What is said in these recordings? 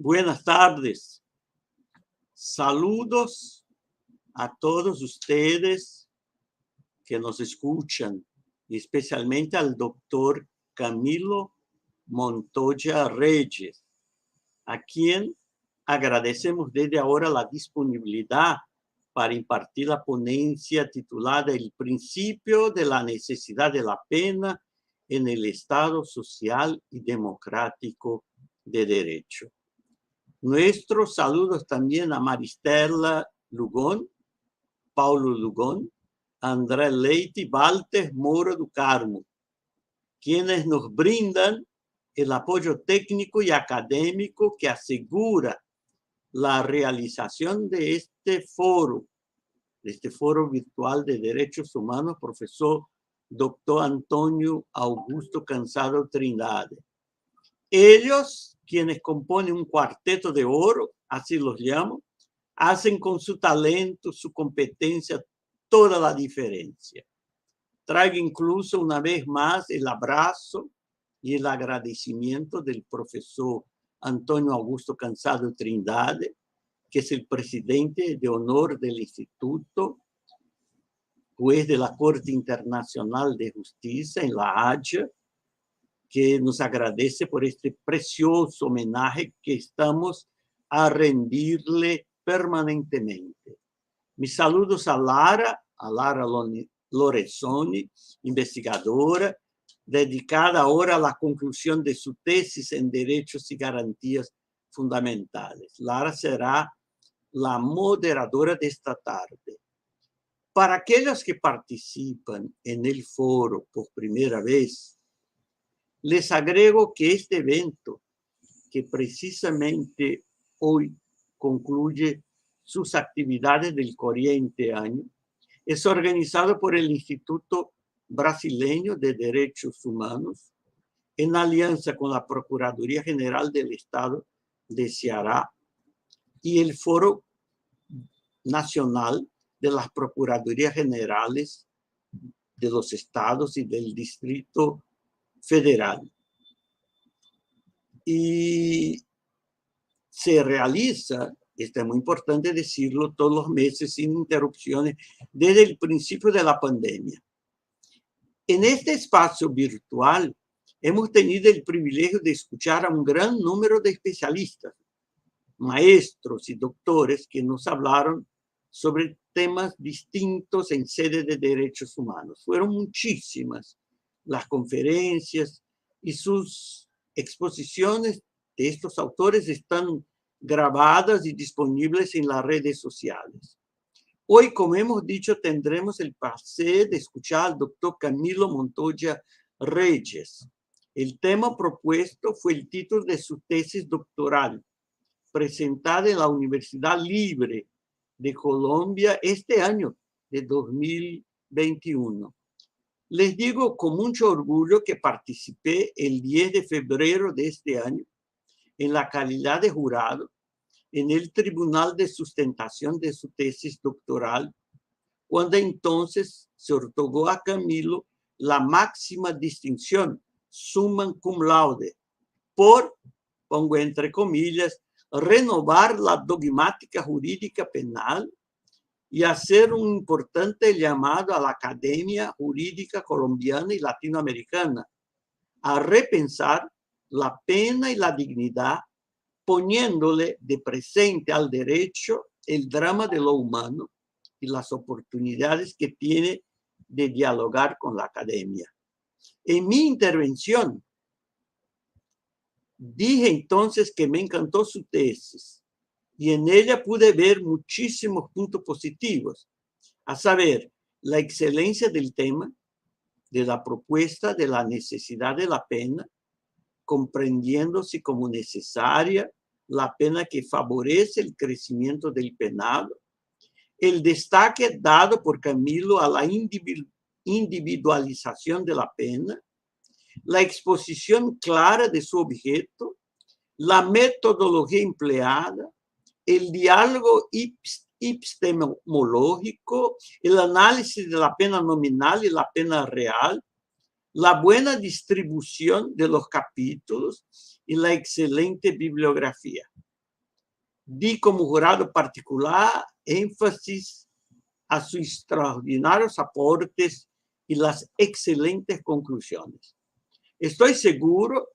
Buenas tardes. Saludos a todos ustedes que nos escuchan, y especialmente al doctor Camilo Montoya Reyes, a quien agradecemos desde ahora la disponibilidad para impartir la ponencia titulada El principio de la necesidad de la pena en el Estado social y democrático de derecho. Nuestros saludos también a Maristela Lugón, Paulo Lugón, André Leite y Walter Moura do Carmo, quienes nos brindan el apoyo técnico y académico que asegura la realización de este foro virtual de derechos humanos, profesor doctor Antonio Augusto Cansado Trindade. Ellos, quienes componen un cuarteto de oro, así los llamo, hacen con su talento, su competencia, toda la diferencia. Traigo incluso una vez más el abrazo y el agradecimiento del profesor Antonio Augusto Cansado Trindade, que es el presidente de honor del instituto, juez de la Corte Internacional de Justicia en La Haya, que nos agradece por este precioso homenaje que estamos a rendirle permanentemente. Mis saludos a Lara Lorenzoni, investigadora, dedicada ahora a la conclusión de su tesis en Derechos y Garantías Fundamentales. Lara será la moderadora de esta tarde. Para aquellos que participan en el foro por primera vez, les agrego que este evento, que precisamente hoy concluye sus actividades del corriente año, es organizado por el Instituto Brasileño de Derechos Humanos en alianza con la Procuraduría General del Estado de Ceará y el Foro Nacional de las Procuradurías Generales de los estados y del Distrito Federal. Y se realiza, esto es muy importante decirlo, todos los meses sin interrupciones desde el principio de la pandemia. En este espacio virtual hemos tenido el privilegio de escuchar a un gran número de especialistas, maestros y doctores que nos hablaron sobre temas distintos en sede de derechos humanos. Fueron muchísimas las conferencias y sus exposiciones de estos autores están grabadas y disponibles en las redes sociales. Hoy, como hemos dicho, tendremos el placer de escuchar al doctor Camilo Montoya Reyes. El tema propuesto fue el título de su tesis doctoral, presentada en la Universidad Libre de Colombia este año de 2021. Les digo con mucho orgullo que participé el 10 de febrero de este año en la calidad de jurado en el Tribunal de Sustentación de su tesis doctoral, cuando entonces se otorgó a Camilo la máxima distinción, summa cum laude, por, pongo entre comillas, renovar la dogmática jurídica penal y hacer un importante llamado a la Academia Jurídica Colombiana y Latinoamericana a repensar la pena y la dignidad, poniéndole de presente al derecho el drama de lo humano y las oportunidades que tiene de dialogar con la academia. En mi intervención, dije entonces que me encantó su tesis y en ella pude ver muchísimos puntos positivos, a saber, la excelencia del tema, de la propuesta de la necesidad de la pena, comprendiéndose como necesaria la pena que favorece el crecimiento del penado, el destaque dado por Camilo a la individualización de la pena, la exposición clara de su objeto, la metodología empleada, el diálogo epistemológico, el análisis de la pena nominal y la pena real, la buena distribución de los capítulos y la excelente bibliografía. di como jurado particular énfasis a sus extraordinarios aportes y las excelentes conclusiones. Estoy seguro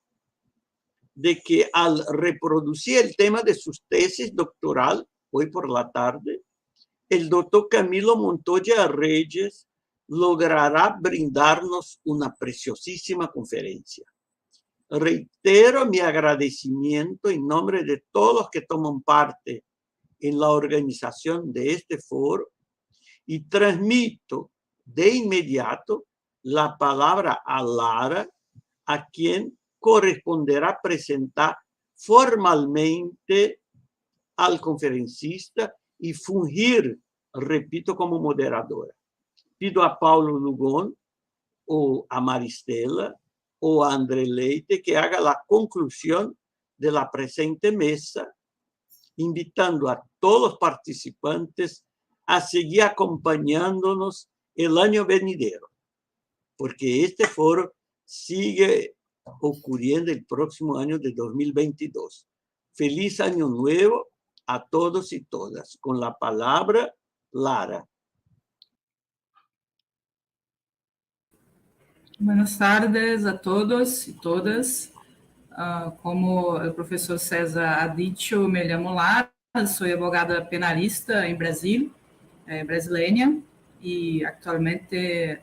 de que al reproducir el tema de sus tesis doctoral hoy por la tarde, el doctor Camilo Montoya Reyes logrará brindarnos una preciosísima conferencia. Reitero mi agradecimiento en nombre de todos los que toman parte en la organización de este foro y transmito de inmediato la palabra a Lara, a quien corresponderá presentar formalmente al conferencista y fungir, repito, como moderadora. Pido a Paulo Lugón o a Maristela o a André Leite que haga la conclusión de la presente mesa, invitando a todos los participantes a seguir acompañándonos el año venidero, porque este foro sigue ocurriendo el próximo año de 2022. Feliz año nuevo a todos y todas. Con la palabra, Lara. Buenas tardes a todos y todas. Como o professor César ha dicho, me llamo Lara, soy abogada penalista en Brasil, brasileña, y actualmente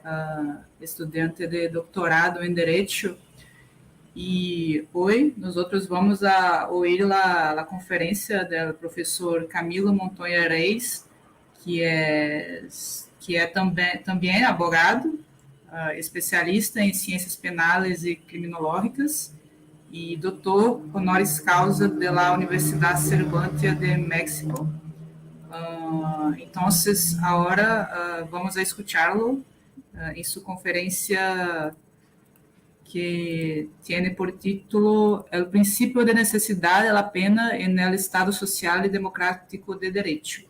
estudiante de doctorado en Derecho. E hoje nós vamos a ouvir a conferência do professor Camilo Montoya Reis, que é também advogado, especialista em ciências penais e criminológicas e doutor honoris causa da Universidade Cervantes de México. Então, agora vamos a escuchá-lo em sua conferência que tiene por título El principio de necesidad de la pena en el Estado social y democrático de derecho.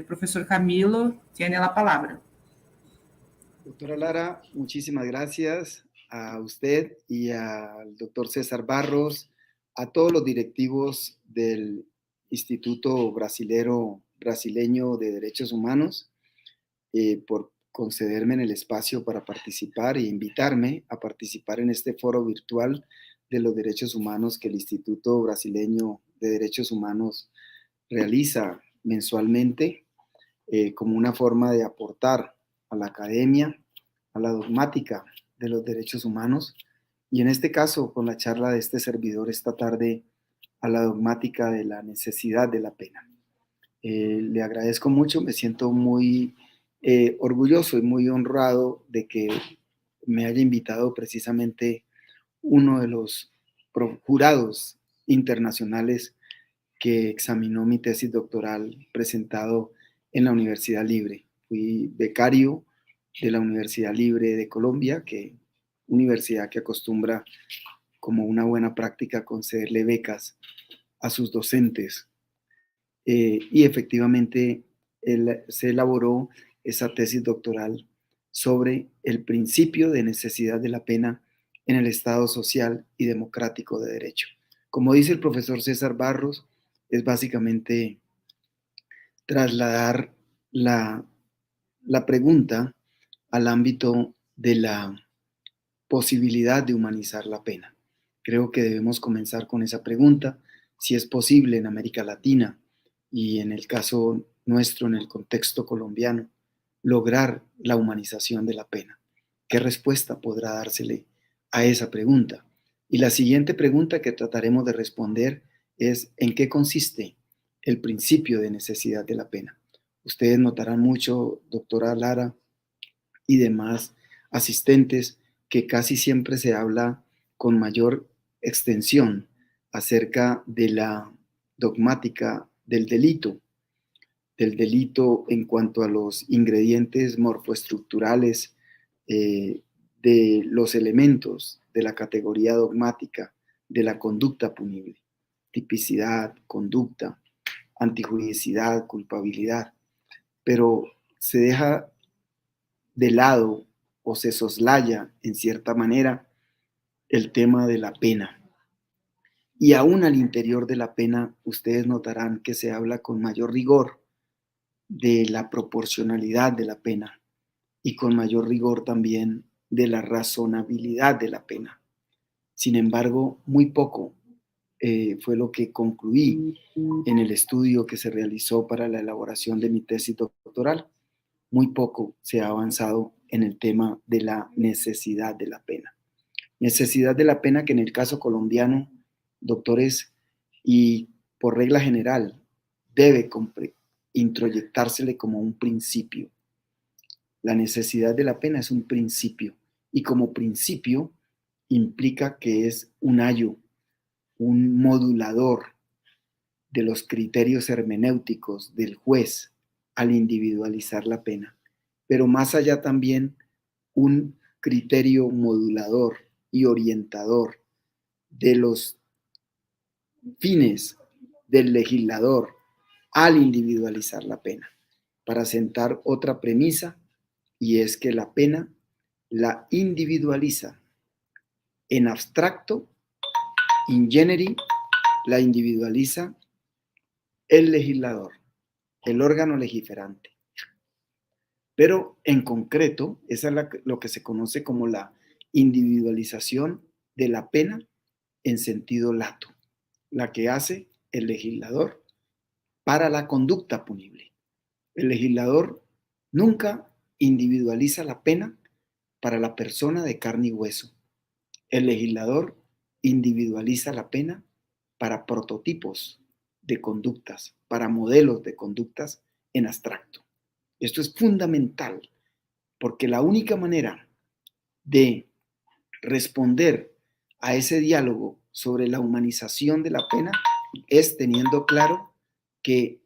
Profesor Camilo, tiene la palabra. Doctora Lara, muchísimas gracias a usted y al doctor César Barros, a todos los directivos del Instituto Brasileño de Derechos Humanos por concederme en el espacio para participar e invitarme a participar en este foro virtual de los derechos humanos que el Instituto Brasileño de Derechos Humanos realiza mensualmente como una forma de aportar a la academia, a la dogmática de los derechos humanos y en este caso con la charla de este servidor esta tarde a la dogmática de la necesidad de la pena. Le agradezco mucho, me siento muy orgulloso y muy honrado de que me haya invitado precisamente uno de los jurados internacionales que examinó mi tesis doctoral presentado en la Universidad Libre. Fui becario de la Universidad Libre de Colombia, universidad que acostumbra como una buena práctica concederle becas a sus docentes. Y efectivamente se elaboró esa tesis doctoral sobre el principio de necesidad de la pena en el Estado social y democrático de derecho. Como dice el profesor César Barros, es básicamente trasladar la pregunta al ámbito de la posibilidad de humanizar la pena. Creo que debemos comenzar con esa pregunta, si es posible en América Latina y en el caso nuestro, en el contexto colombiano, lograr la humanización de la pena. ¿Qué respuesta podrá dársele a esa pregunta? Y la siguiente pregunta que trataremos de responder es ¿en qué consiste el principio de necesidad de la pena? Ustedes notarán mucho, doctora Lara y demás asistentes, que casi siempre se habla con mayor extensión acerca de la dogmática del delito en cuanto a los ingredientes morfoestructurales de los elementos de la categoría dogmática de la conducta punible, tipicidad, conducta, antijuridicidad, culpabilidad, pero se deja de lado o se soslaya en cierta manera el tema de la pena. Y aún al interior de la pena, ustedes notarán que se habla con mayor rigor de la proporcionalidad de la pena y con mayor rigor también de la razonabilidad de la pena. Sin embargo, muy poco fue lo que concluí en el estudio que se realizó para la elaboración de mi tesis doctoral. Muy poco se ha avanzado en el tema de la necesidad de la pena. Necesidad de la pena que en el caso colombiano, doctores, y por regla general, debe introyectársele como un principio. La necesidad de la pena es un principio y como principio implica que es un ayo, un modulador de los criterios hermenéuticos del juez al individualizar la pena, pero más allá también un criterio modulador y orientador de los fines del legislador al individualizar la pena, para sentar otra premisa, y es que la pena la individualiza en abstracto, in generi, la individualiza el legislador, el órgano legiferante. Pero en concreto, esa es lo que se conoce como la individualización de la pena en sentido lato, la que hace el legislador para la conducta punible. El legislador nunca individualiza la pena para la persona de carne y hueso. El legislador individualiza la pena para prototipos de conductas, para modelos de conductas en abstracto. Esto es fundamental, porque la única manera de responder a ese diálogo sobre la humanización de la pena es teniendo claro que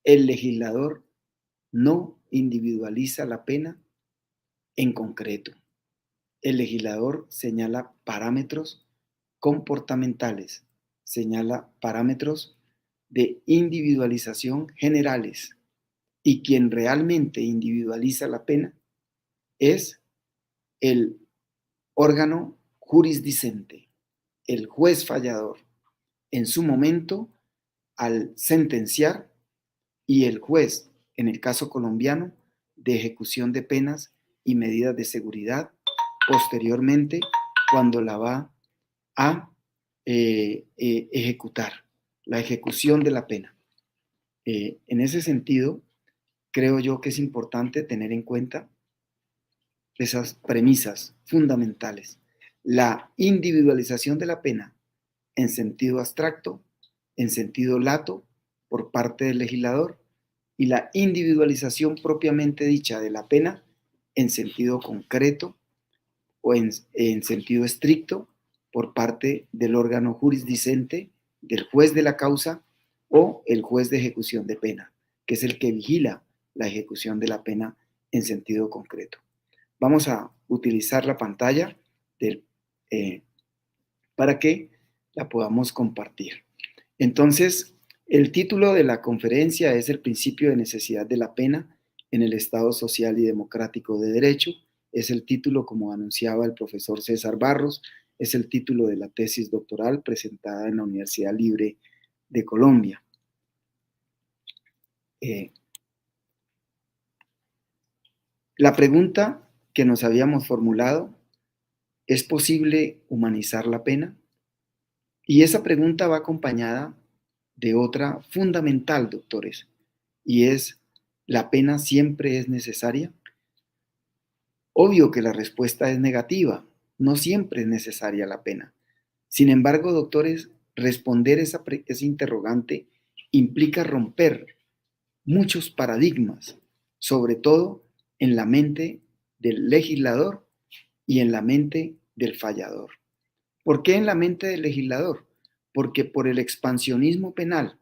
el legislador no individualiza la pena en concreto. El legislador señala parámetros comportamentales, señala parámetros de individualización generales, y quien realmente individualiza la pena es el órgano jurisdicente, el juez fallador, en su momento al sentenciar, y el juez, en el caso colombiano, de ejecución de penas y medidas de seguridad, posteriormente cuando la va a ejecutar, la ejecución de la pena. En ese sentido, creo yo que es importante tener en cuenta esas premisas fundamentales. La individualización de la pena en sentido abstracto, en sentido lato, por parte del legislador, y la individualización propiamente dicha de la pena en sentido concreto o en sentido estricto por parte del órgano jurisdicente, del juez de la causa o el juez de ejecución de pena, que es el que vigila la ejecución de la pena en sentido concreto. Vamos a utilizar la pantalla para que la podamos compartir. Entonces, el título de la conferencia es El principio de necesidad de la pena en el Estado social y democrático de derecho. Es el título, como anunciaba el profesor César Barros, es el título de la tesis doctoral presentada en la Universidad Libre de Colombia. La pregunta que nos habíamos formulado, ¿es posible humanizar la pena? Y esa pregunta va acompañada de otra fundamental, doctores, y es, ¿la pena siempre es necesaria? Obvio que la respuesta es negativa, no siempre es necesaria la pena. Sin embargo, doctores, responder ese interrogante implica romper muchos paradigmas, sobre todo en la mente del legislador y en la mente del fallador. ¿Por qué en la mente del legislador? Porque por el expansionismo penal,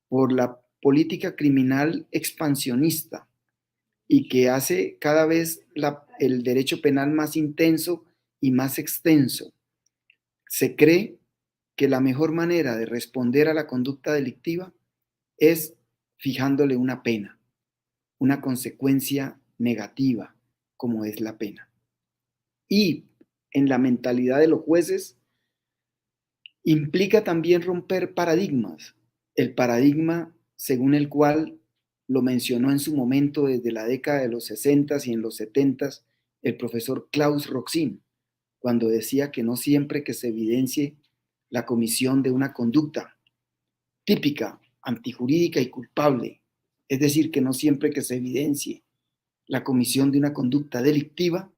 por la política criminal expansionista y que hace cada vez el derecho penal más intenso y más extenso, se cree que la mejor manera de responder a la conducta delictiva es fijándole una pena, una consecuencia negativa, como es la pena. Y en la mentalidad de los jueces, Implica también romper paradigmas. El paradigma según el cual lo mencionó en su momento desde la década de los 60 y en los 70 el profesor Klaus Roxin, cuando decía que no siempre que se evidencie la comisión de una conducta típica, antijurídica y culpable, es decir, que no siempre que se evidencie la comisión de una conducta delictiva,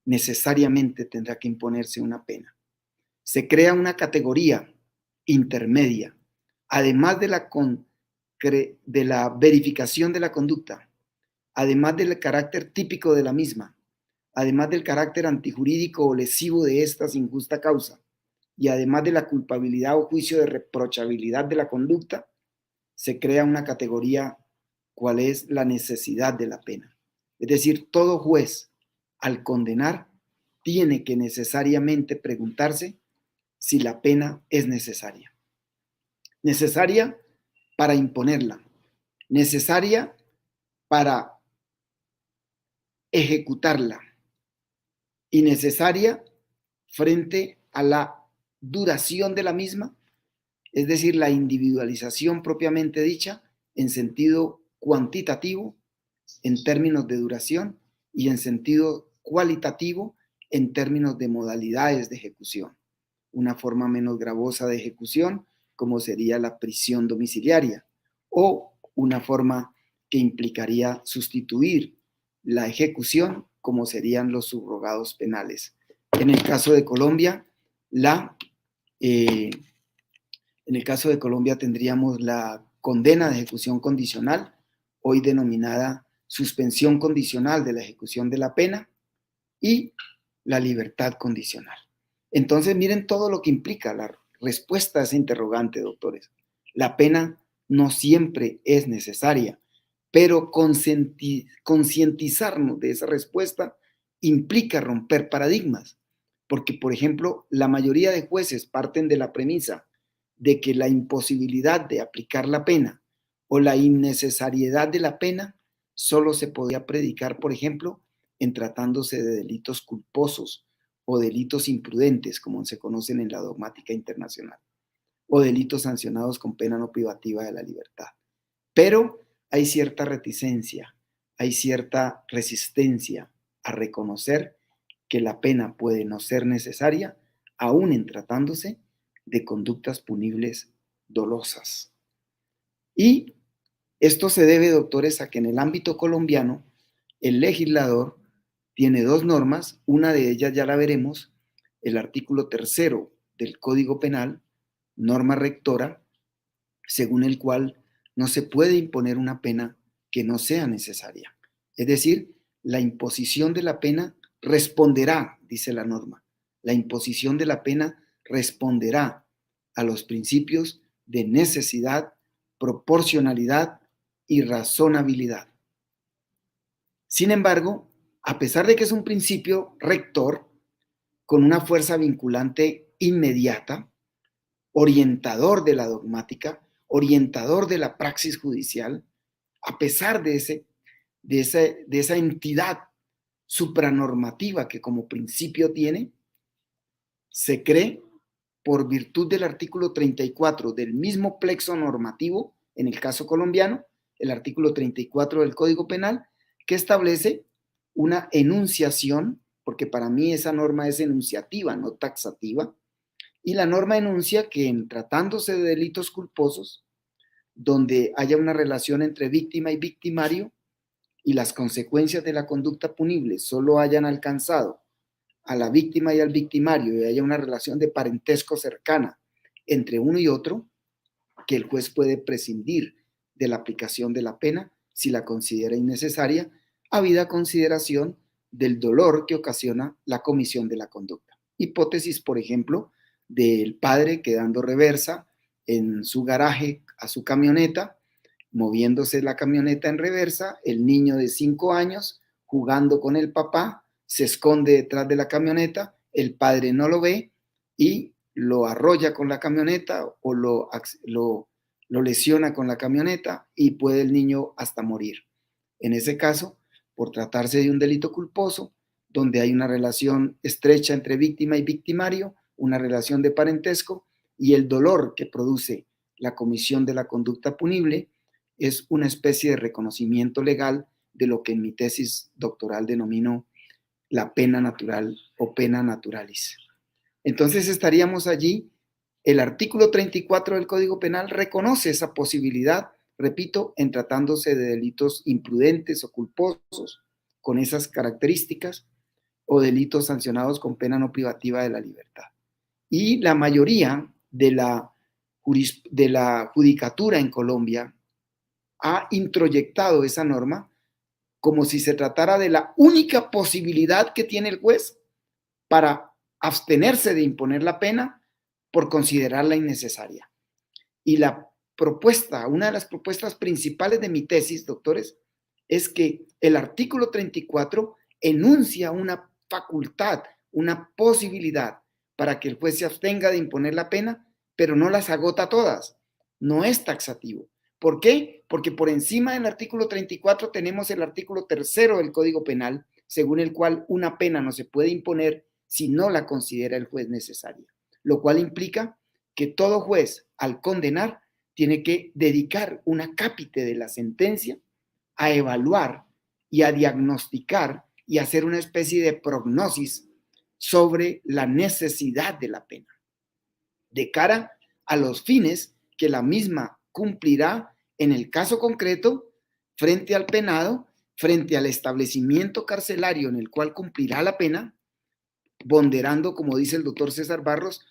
necesariamente tendrá que imponerse una pena. Se crea una categoría intermedia, además de la verificación de la conducta, además del carácter típico de la misma, además del carácter antijurídico o lesivo de esta sin justa causa, y además de la culpabilidad o juicio de reprochabilidad de la conducta, se crea una categoría cuál es la necesidad de la pena. Es decir, todo juez, al condenar, tiene que necesariamente preguntarse si la pena es necesaria. Necesaria para imponerla, necesaria para ejecutarla y necesaria frente a la duración de la misma, es decir, la individualización propiamente dicha en sentido cuantitativo, en términos de duración, y en sentido cualitativo, en términos de modalidades de ejecución. Una forma menos gravosa de ejecución, como sería la prisión domiciliaria, o una forma que implicaría sustituir la ejecución, como serían los subrogados penales. En el caso de Colombia, tendríamos la condena de ejecución condicional, hoy denominada suspensión condicional de la ejecución de la pena, y la libertad condicional. Entonces, miren todo lo que implica la respuesta a ese interrogante, doctores. La pena no siempre es necesaria, pero concientizarnos de esa respuesta implica romper paradigmas, porque, por ejemplo, la mayoría de jueces parten de la premisa de que la imposibilidad de aplicar la pena o la innecesariedad de la pena solo se podía predicar, por ejemplo, en tratándose de delitos culposos o delitos imprudentes, como se conocen en la dogmática internacional, o delitos sancionados con pena no privativa de la libertad. Pero hay cierta reticencia, hay cierta resistencia a reconocer que la pena puede no ser necesaria, aún en tratándose de conductas punibles dolosas. Y esto se debe, doctores, a que en el ámbito colombiano el legislador tiene dos normas, una de ellas ya la veremos, el artículo 3 del Código Penal, norma rectora, según el cual no se puede imponer una pena que no sea necesaria. Es decir, la imposición de la pena responderá, dice la norma, la imposición de la pena responderá a los principios de necesidad, proporcionalidad y razonabilidad. Sin embargo, a pesar de que es un principio rector con una fuerza vinculante inmediata, orientador de la dogmática, orientador de la praxis judicial, a pesar de esa entidad supranormativa que como principio tiene, se cree, por virtud del artículo 34 del mismo plexo normativo, en el caso colombiano, el artículo 34 del Código Penal, que establece una enunciación, porque para mí esa norma es enunciativa, no taxativa, y la norma enuncia que en tratándose de delitos culposos, donde haya una relación entre víctima y victimario y las consecuencias de la conducta punible solo hayan alcanzado a la víctima y al victimario y haya una relación de parentesco cercana entre uno y otro, que el juez puede prescindir de la aplicación de la pena si la considera innecesaria, habida consideración del dolor que ocasiona la comisión de la conducta. Hipótesis, por ejemplo, del padre quedando reversa en su garaje a su camioneta, moviéndose la camioneta en reversa, el niño de 5 años jugando con el papá, se esconde detrás de la camioneta, el padre no lo ve y lo arrolla con la camioneta o lo lesiona con la camioneta y puede el niño hasta morir. En ese caso, por tratarse de un delito culposo, donde hay una relación estrecha entre víctima y victimario, una relación de parentesco, y el dolor que produce la comisión de la conducta punible es una especie de reconocimiento legal de lo que en mi tesis doctoral denomino la pena natural o pena naturalis. Entonces estaríamos allí, el artículo 34 del Código Penal reconoce esa posibilidad, repito, en tratándose de delitos imprudentes o culposos con esas características o delitos sancionados con pena no privativa de la libertad. Y la mayoría de la judicatura en Colombia ha introyectado esa norma como si se tratara de la única posibilidad que tiene el juez para abstenerse de imponer la pena por considerarla innecesaria. Y la propuesta, una de las propuestas principales de mi tesis, doctores, es que el artículo 34 enuncia una facultad, una posibilidad para que el juez se abstenga de imponer la pena, pero no las agota todas. No es taxativo. ¿Por qué? Porque por encima del artículo 34 tenemos el artículo 3 del Código Penal, según el cual una pena no se puede imponer si no la considera el juez necesaria, lo cual implica que todo juez, al condenar, tiene que dedicar una cápite de la sentencia a evaluar y a diagnosticar y hacer una especie de prognosis sobre la necesidad de la pena, de cara a los fines que la misma cumplirá en el caso concreto frente al penado, frente al establecimiento carcelario en el cual cumplirá la pena, ponderando, como dice el doctor César Barros,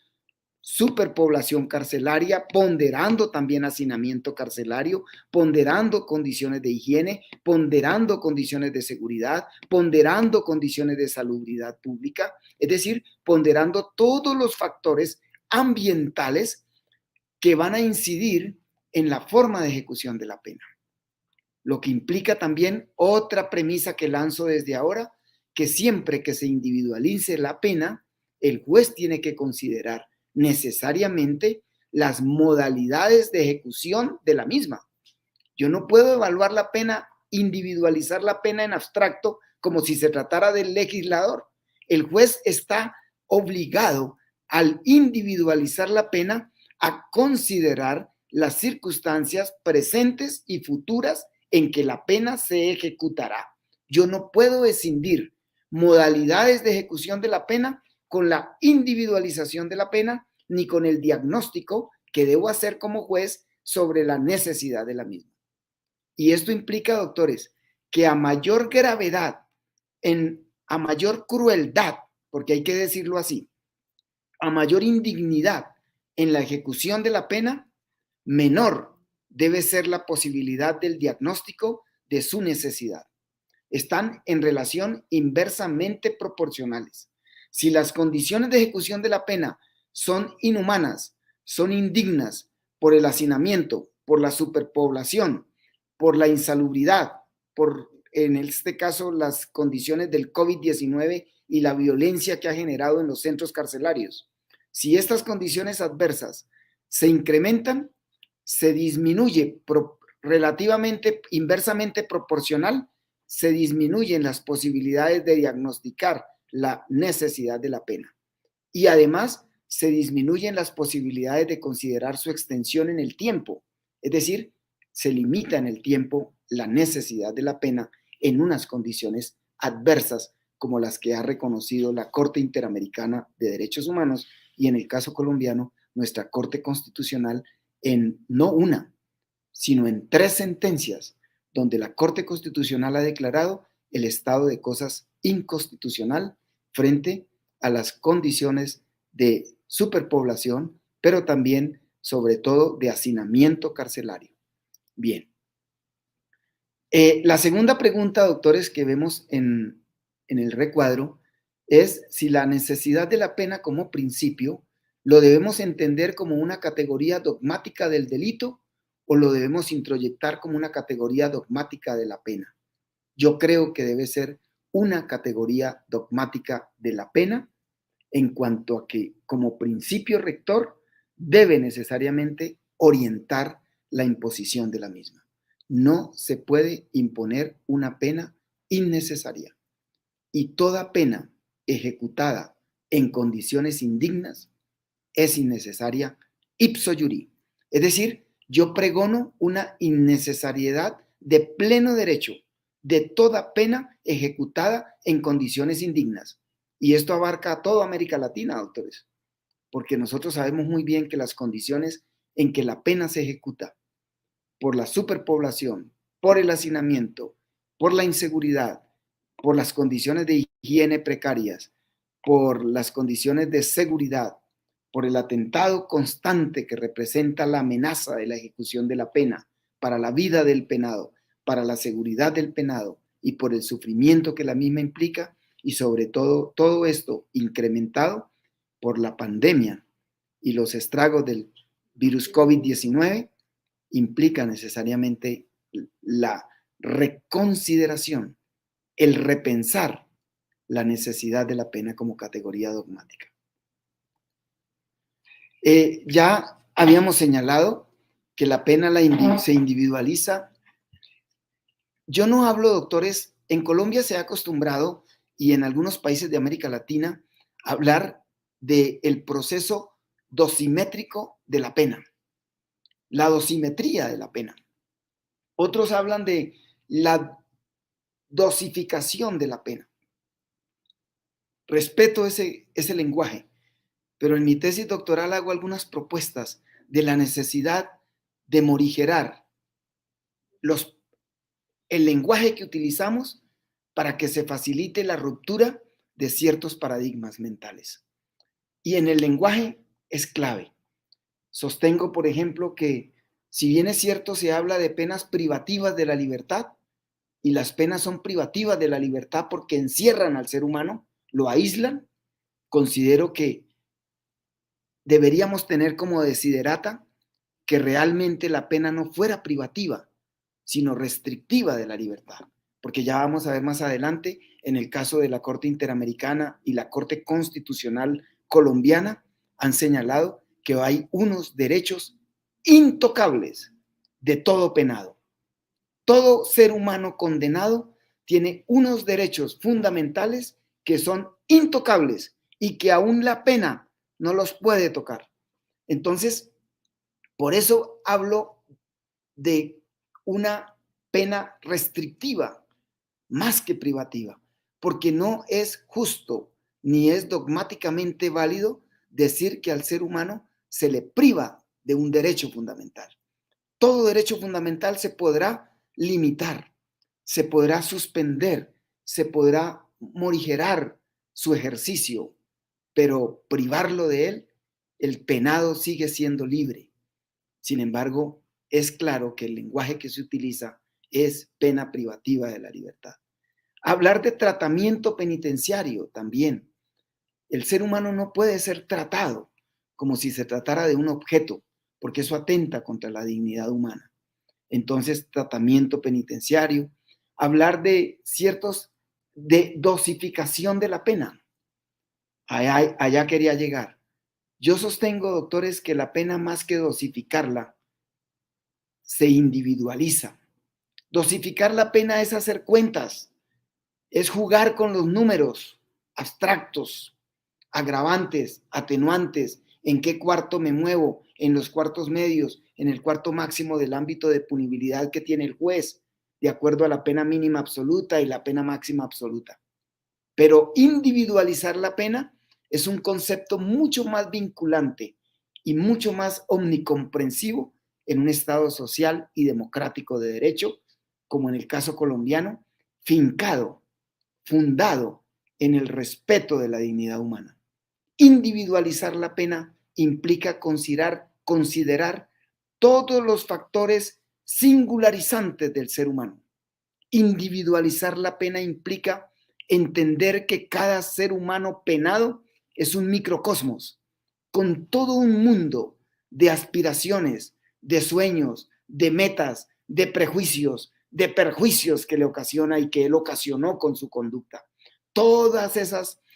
superpoblación carcelaria, ponderando también hacinamiento carcelario, ponderando condiciones de higiene, ponderando condiciones de seguridad, ponderando condiciones de salubridad pública, es decir, ponderando todos los factores ambientales que van a incidir en la forma de ejecución de la pena. Lo que implica también otra premisa que lanzo desde ahora, que siempre que se individualice la pena, el juez tiene que considerar necesariamente las modalidades de ejecución de la misma. Yo no puedo evaluar la pena, individualizar la pena en abstracto como si se tratara del legislador. El juez está obligado al individualizar la pena a considerar las circunstancias presentes y futuras en que la pena se ejecutará. Yo no puedo escindir modalidades de ejecución de la pena con la individualización de la pena ni con el diagnóstico que debo hacer como juez sobre la necesidad de la misma. Y esto implica, doctores, que a mayor gravedad, a mayor crueldad, porque hay que decirlo así, a mayor indignidad en la ejecución de la pena, menor debe ser la posibilidad del diagnóstico de su necesidad. Están en relación inversamente proporcionales. Si las condiciones de ejecución de la pena son inhumanas, son indignas por el hacinamiento, por la superpoblación, por la insalubridad, por, en este caso, las condiciones del COVID-19 y la violencia que ha generado en los centros carcelarios. Si estas condiciones adversas se incrementan, se disminuye relativamente, inversamente proporcional, se disminuyen las posibilidades de diagnosticar la necesidad de la pena. Y además, se disminuyen las posibilidades de considerar su extensión en el tiempo. Es decir, se limita en el tiempo la necesidad de la pena en unas condiciones adversas como las que ha reconocido la Corte Interamericana de Derechos Humanos y en el caso colombiano, nuestra Corte Constitucional en no una, sino en 3 sentencias donde la Corte Constitucional ha declarado el estado de cosas inconstitucional frente a las condiciones de superpoblación, pero también, sobre todo, de hacinamiento carcelario. Bien. La segunda pregunta, doctores, que vemos en el recuadro es si la necesidad de la pena como principio lo debemos entender como una categoría dogmática del delito o lo debemos introyectar como una categoría dogmática de la pena. Yo creo que debe ser una categoría dogmática de la pena en cuanto a que como principio rector debe necesariamente orientar la imposición de la misma. No se puede imponer una pena innecesaria y toda pena ejecutada en condiciones indignas es innecesaria ipso iuri. Es decir, yo pregono una innecesariedad de pleno derecho de toda pena ejecutada en condiciones indignas. Y esto abarca a toda América Latina, doctores, porque nosotros sabemos muy bien que las condiciones en que la pena se ejecuta por la superpoblación, por el hacinamiento, por la inseguridad, por las condiciones de higiene precarias, por las condiciones de seguridad, por el atentado constante que representa la amenaza de la ejecución de la pena para la vida del penado, para la seguridad del penado y por el sufrimiento que la misma implica, y sobre todo esto incrementado por la pandemia y los estragos del virus COVID-19, implica necesariamente la reconsideración, el repensar la necesidad de la pena como categoría dogmática. Ya habíamos señalado que la pena se individualiza. Yo no hablo, doctores, en Colombia se ha acostumbrado, y en algunos países de América Latina, a hablar del proceso dosimétrico de la pena, la dosimetría de la pena. Otros hablan de la dosificación de la pena. Respeto ese lenguaje, pero en mi tesis doctoral hago algunas propuestas de la necesidad de morigerar el lenguaje que utilizamos para que se facilite la ruptura de ciertos paradigmas mentales. Y en el lenguaje es clave. Sostengo, por ejemplo, que si bien es cierto se habla de penas privativas de la libertad, y las penas son privativas de la libertad porque encierran al ser humano, lo aíslan, considero que deberíamos tener como desiderata que realmente la pena no fuera privativa, sino restrictiva de la libertad. Porque ya vamos a ver más adelante, en el caso de la Corte Interamericana y la Corte Constitucional Colombiana, han señalado que hay unos derechos intocables de todo penado. Todo ser humano condenado tiene unos derechos fundamentales que son intocables y que aún la pena no los puede tocar. Entonces, por eso hablo de una pena restrictiva más que privativa, porque no es justo ni es dogmáticamente válido decir que al ser humano se le priva de un derecho fundamental. Todo derecho fundamental se podrá limitar, se podrá suspender, se podrá morigerar su ejercicio, pero privarlo de él, el penado sigue siendo libre. Sin embargo, es claro que el lenguaje que se utiliza es pena privativa de la libertad. Hablar de tratamiento penitenciario también. El ser humano no puede ser tratado como si se tratara de un objeto, porque eso atenta contra la dignidad humana. Entonces, tratamiento penitenciario. Hablar de dosificación de la pena. Allá quería llegar. Yo sostengo, doctores, que la pena, más que dosificarla, se individualiza. Dosificar la pena es hacer cuentas, es jugar con los números abstractos, agravantes, atenuantes, en qué cuarto me muevo, en los cuartos medios, en el cuarto máximo del ámbito de punibilidad que tiene el juez, de acuerdo a la pena mínima absoluta y la pena máxima absoluta. Pero individualizar la pena es un concepto mucho más vinculante y mucho más omnicomprensivo en un Estado social y democrático de derecho, como en el caso colombiano, fundado en el respeto de la dignidad humana. Individualizar la pena implica considerar todos los factores singularizantes del ser humano. Individualizar la pena implica entender que cada ser humano penado es un microcosmos, con todo un mundo de aspiraciones, de sueños, de metas, de prejuicios, de perjuicios que le ocasiona y que él ocasionó con su conducta. Todas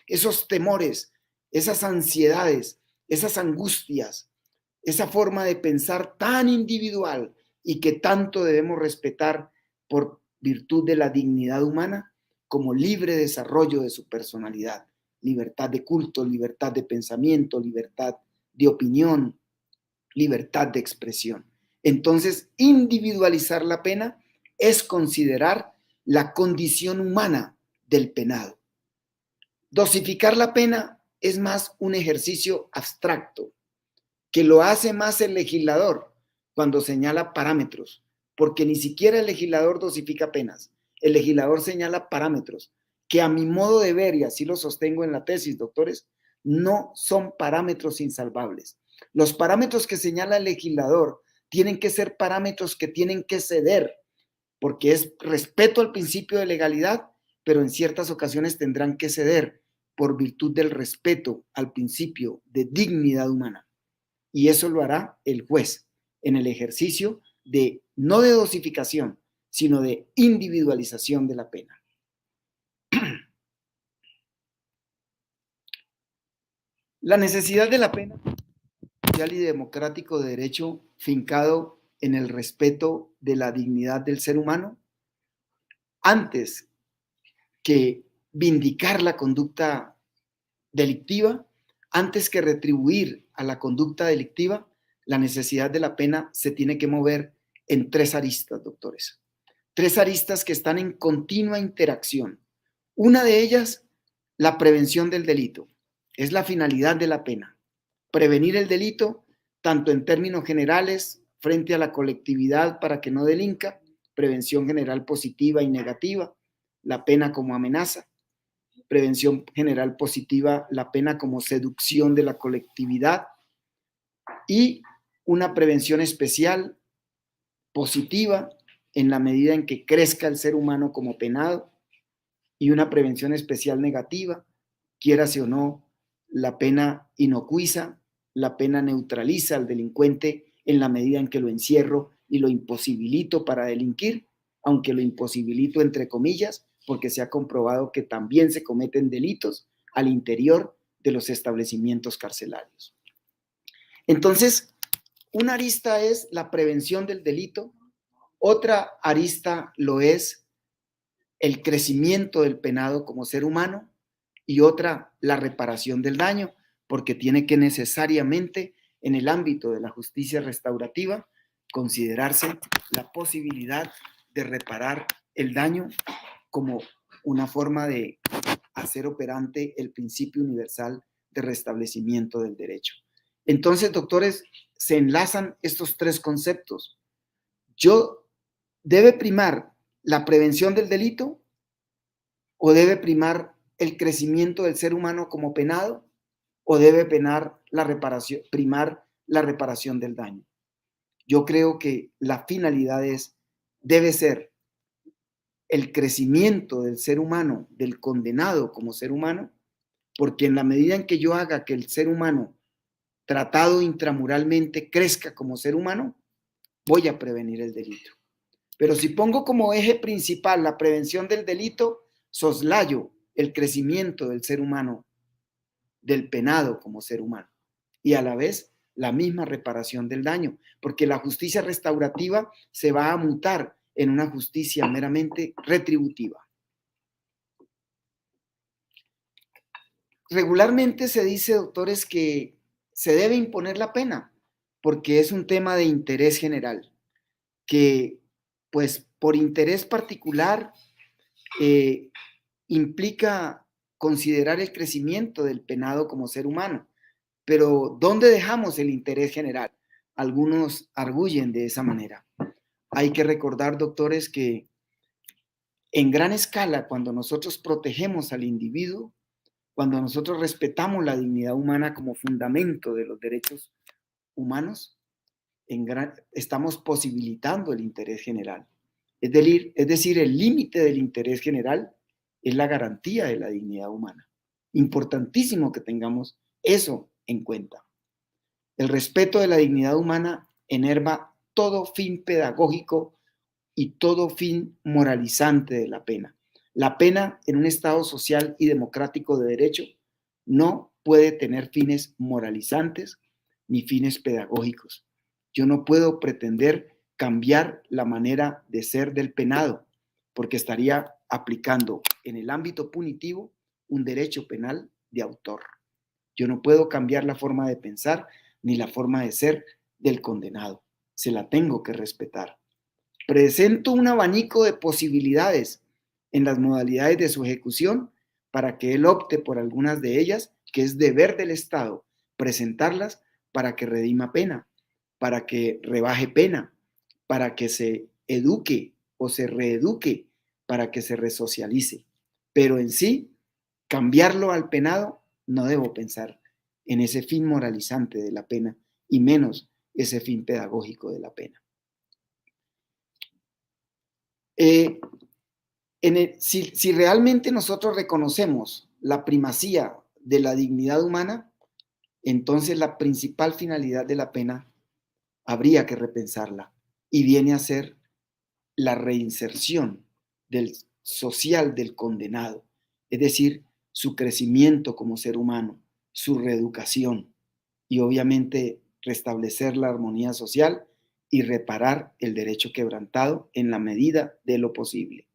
esos temores, esas ansiedades, esas angustias, esa forma de pensar tan individual y que tanto debemos respetar por virtud de la dignidad humana como libre desarrollo de su personalidad, libertad de culto, libertad de pensamiento, libertad de opinión, libertad de expresión. Entonces, individualizar la pena es considerar la condición humana del penado. Dosificar la pena es más un ejercicio abstracto, que lo hace más el legislador cuando señala parámetros, porque ni siquiera el legislador dosifica penas. El legislador señala parámetros que, a mi modo de ver, y así lo sostengo en la tesis, doctores, no son parámetros insalvables. Los parámetros que señala el legislador tienen que ser parámetros que tienen que ceder, porque es respeto al principio de legalidad, pero en ciertas ocasiones tendrán que ceder por virtud del respeto al principio de dignidad humana. Y eso lo hará el juez en el ejercicio de no de dosificación, sino de individualización de la pena. La necesidad de la pena social y democrático de derecho fincado en el respeto de la dignidad del ser humano, antes que vindicar la conducta delictiva, antes que retribuir a la conducta delictiva, la necesidad de la pena se tiene que mover en tres aristas, doctores. Tres aristas que están en continua interacción. Una de ellas, la prevención del delito. Es la finalidad de la pena. Prevenir el delito, tanto en términos generales, frente a la colectividad para que no delinca, prevención general positiva y negativa, la pena como amenaza, prevención general positiva, la pena como seducción de la colectividad, y una prevención especial positiva en la medida en que crezca el ser humano como penado, y una prevención especial negativa, quiérase o no, la pena inocuiza, la pena neutraliza al delincuente en la medida en que lo encierro y lo imposibilito para delinquir, aunque lo imposibilito entre comillas, porque se ha comprobado que también se cometen delitos al interior de los establecimientos carcelarios. Entonces, una arista es la prevención del delito, otra arista lo es el crecimiento del penado como ser humano, y otra, la reparación del daño, porque tiene que necesariamente, en el ámbito de la justicia restaurativa, considerarse la posibilidad de reparar el daño como una forma de hacer operante el principio universal de restablecimiento del derecho. Entonces, doctores, se enlazan estos tres conceptos. ¿Debe primar la prevención del delito o debe primar el crecimiento del ser humano como penado, o debe primar la reparación del daño? Yo creo que la finalidad debe ser el crecimiento del ser humano, del condenado como ser humano, porque en la medida en que yo haga que el ser humano tratado intramuralmente crezca como ser humano, voy a prevenir el delito. Pero si pongo como eje principal la prevención del delito, soslayo el crecimiento del ser humano, del penado como ser humano, y a la vez la misma reparación del daño, porque la justicia restaurativa se va a mutar en una justicia meramente retributiva. Regularmente se dice, doctores, que se debe imponer la pena porque es un tema de interés general, que pues por interés particular implica considerar el crecimiento del penado como ser humano. Pero ¿dónde dejamos el interés general? Algunos arguyen de esa manera. Hay que recordar, doctores, que en gran escala, cuando nosotros protegemos al individuo, cuando nosotros respetamos la dignidad humana como fundamento de los derechos humanos, estamos posibilitando el interés general. Es decir, el límite del interés general es la garantía de la dignidad humana. Importantísimo que tengamos eso en cuenta. El respeto de la dignidad humana enerva todo fin pedagógico y todo fin moralizante de la pena. La pena en un Estado social y democrático de derecho no puede tener fines moralizantes ni fines pedagógicos. Yo no puedo pretender cambiar la manera de ser del penado, porque estaría aplicando en el ámbito punitivo un derecho penal de autor. Yo no puedo cambiar la forma de pensar ni la forma de ser del condenado. Se la tengo que respetar. Presento un abanico de posibilidades en las modalidades de su ejecución para que él opte por algunas de ellas, que es deber del Estado presentarlas para que redima pena, para que rebaje pena, para que se eduque o se reeduque, para que se resocialice. Pero en sí, cambiarlo al penado, no debo pensar en ese fin moralizante de la pena y menos ese fin pedagógico de la pena. Si realmente nosotros reconocemos la primacía de la dignidad humana, entonces la principal finalidad de la pena habría que repensarla y viene a ser la reinserción social del condenado, es decir, su crecimiento como ser humano, su reeducación y obviamente restablecer la armonía social y reparar el derecho quebrantado en la medida de lo posible,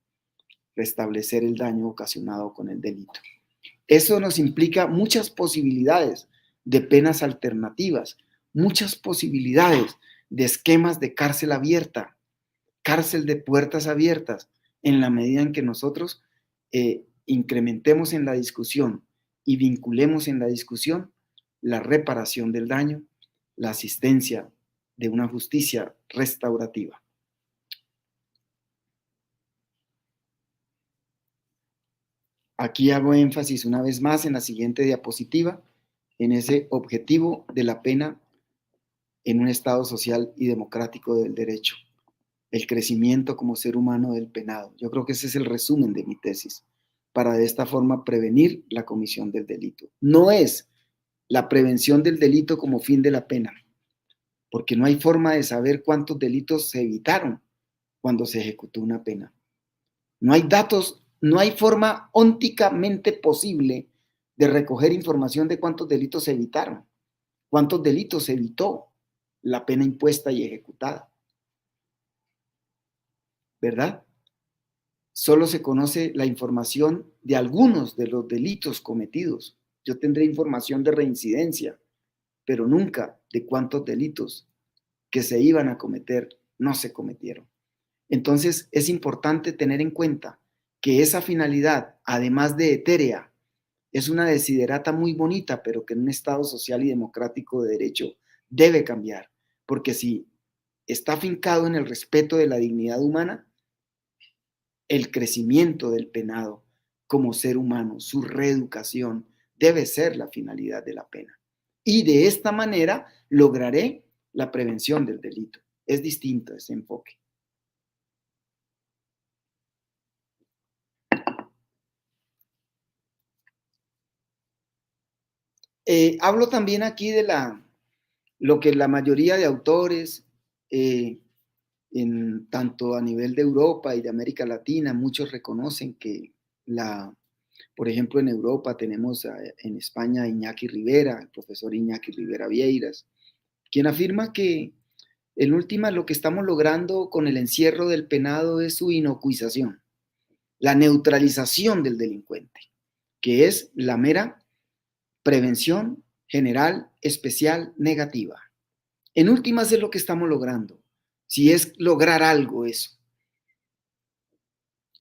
restablecer el daño ocasionado con el delito. Eso nos implica muchas posibilidades de penas alternativas, muchas posibilidades de esquemas de cárcel abierta, cárcel de puertas abiertas, en la medida en que nosotros incrementemos en la discusión y vinculemos en la discusión la reparación del daño, la asistencia de una justicia restaurativa. Aquí hago énfasis una vez más en la siguiente diapositiva, en ese objetivo de la pena en un Estado social y democrático del derecho, el crecimiento como ser humano del penado. Yo creo que ese es el resumen de mi tesis, para de esta forma prevenir la comisión del delito. No es la prevención del delito como fin de la pena, porque no hay forma de saber cuántos delitos se evitaron cuando se ejecutó una pena. No hay datos, no hay forma ónticamente posible de recoger información de cuántos delitos se evitaron, cuántos delitos se evitó la pena impuesta y ejecutada. ¿Verdad? Solo se conoce la información de algunos de los delitos cometidos. Yo tendré información de reincidencia, pero nunca de cuántos delitos que se iban a cometer no se cometieron. Entonces, es importante tener en cuenta que esa finalidad, además de etérea, es una desiderata muy bonita, pero que en un Estado social y democrático de derecho debe cambiar, porque si está afincado en el respeto de la dignidad humana, el crecimiento del penado como ser humano, su reeducación, debe ser la finalidad de la pena. Y de esta manera lograré la prevención del delito. Es distinto ese enfoque. Hablo también aquí de lo que la mayoría de autores, tanto a nivel de Europa y de América Latina, muchos reconocen que por ejemplo, en Europa tenemos en España a Iñaki Rivera, el profesor Iñaki Rivera Vieiras, quien afirma que en última lo que estamos logrando con el encierro del penado es su inocuización, la neutralización del delincuente, que es la mera prevención general, especial, negativa. En últimas es lo que estamos logrando, si es lograr algo eso.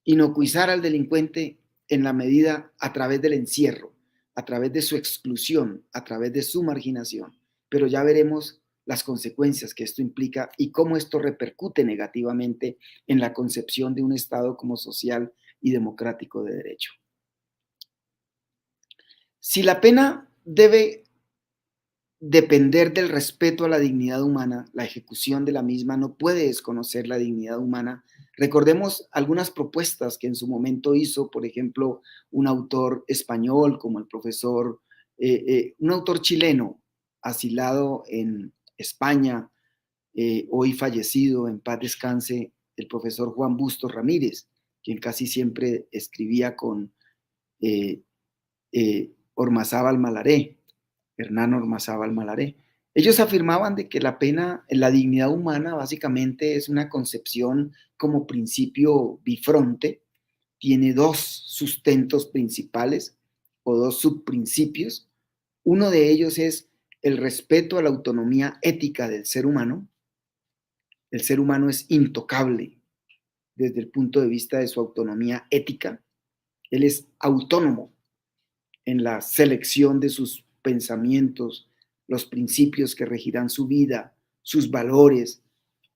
Inocuizar al delincuente en la medida a través del encierro, a través de su exclusión, a través de su marginación. Pero ya veremos las consecuencias que esto implica y cómo esto repercute negativamente en la concepción de un Estado como social y democrático de derecho. Si la pena debe depender del respeto a la dignidad humana, la ejecución de la misma no puede desconocer la dignidad humana. Recordemos algunas propuestas que en su momento hizo, por ejemplo, un autor español como el profesor, un autor chileno asilado en España, hoy fallecido, en paz descanse, el profesor Juan Bustos Ramírez, quien casi siempre escribía con Ormazábal Malaré, Hernán Ormazábal Malaré. Ellos afirmaban de que la pena, la dignidad humana básicamente es una concepción como principio bifronte, tiene dos sustentos principales o dos subprincipios. Uno de ellos es el respeto a la autonomía ética del ser humano. El ser humano es intocable desde el punto de vista de su autonomía ética. Él es autónomo en la selección de sus pensamientos, los principios que regirán su vida, sus valores,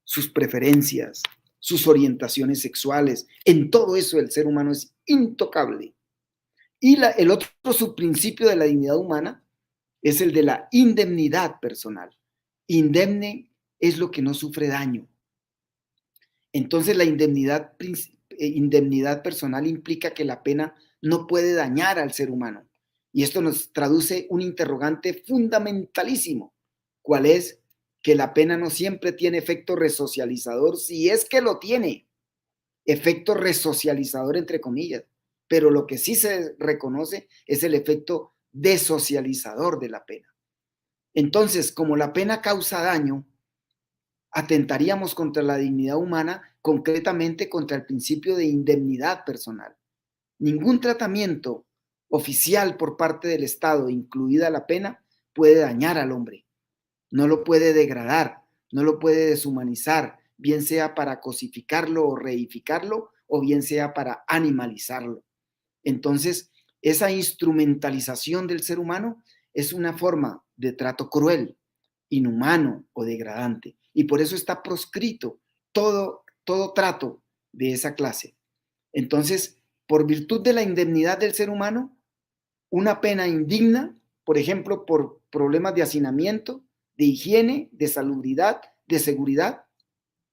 sus preferencias, sus orientaciones sexuales. En todo eso el ser humano es intocable. Y el otro subprincipio de la dignidad humana es el de la indemnidad personal. Indemne es lo que no sufre daño. Entonces la indemnidad personal implica que la pena no puede dañar al ser humano. Y esto nos traduce un interrogante fundamentalísimo. ¿Cuál es? Que la pena no siempre tiene efecto resocializador, si es que lo tiene. Efecto resocializador entre comillas. Pero lo que sí se reconoce es el efecto desocializador de la pena. Entonces, como la pena causa daño, atentaríamos contra la dignidad humana, concretamente contra el principio de indemnidad personal. Ningún tratamiento oficial por parte del Estado, incluida la pena, puede dañar al hombre. No lo puede degradar, no lo puede deshumanizar, bien sea para cosificarlo o reificarlo, o bien sea para animalizarlo. Entonces, esa instrumentalización del ser humano es una forma de trato cruel, inhumano o degradante. Y por eso está proscrito todo trato de esa clase. Entonces, por virtud de la indemnidad del ser humano, una pena indigna, por ejemplo, por problemas de hacinamiento, de higiene, de salubridad, de seguridad,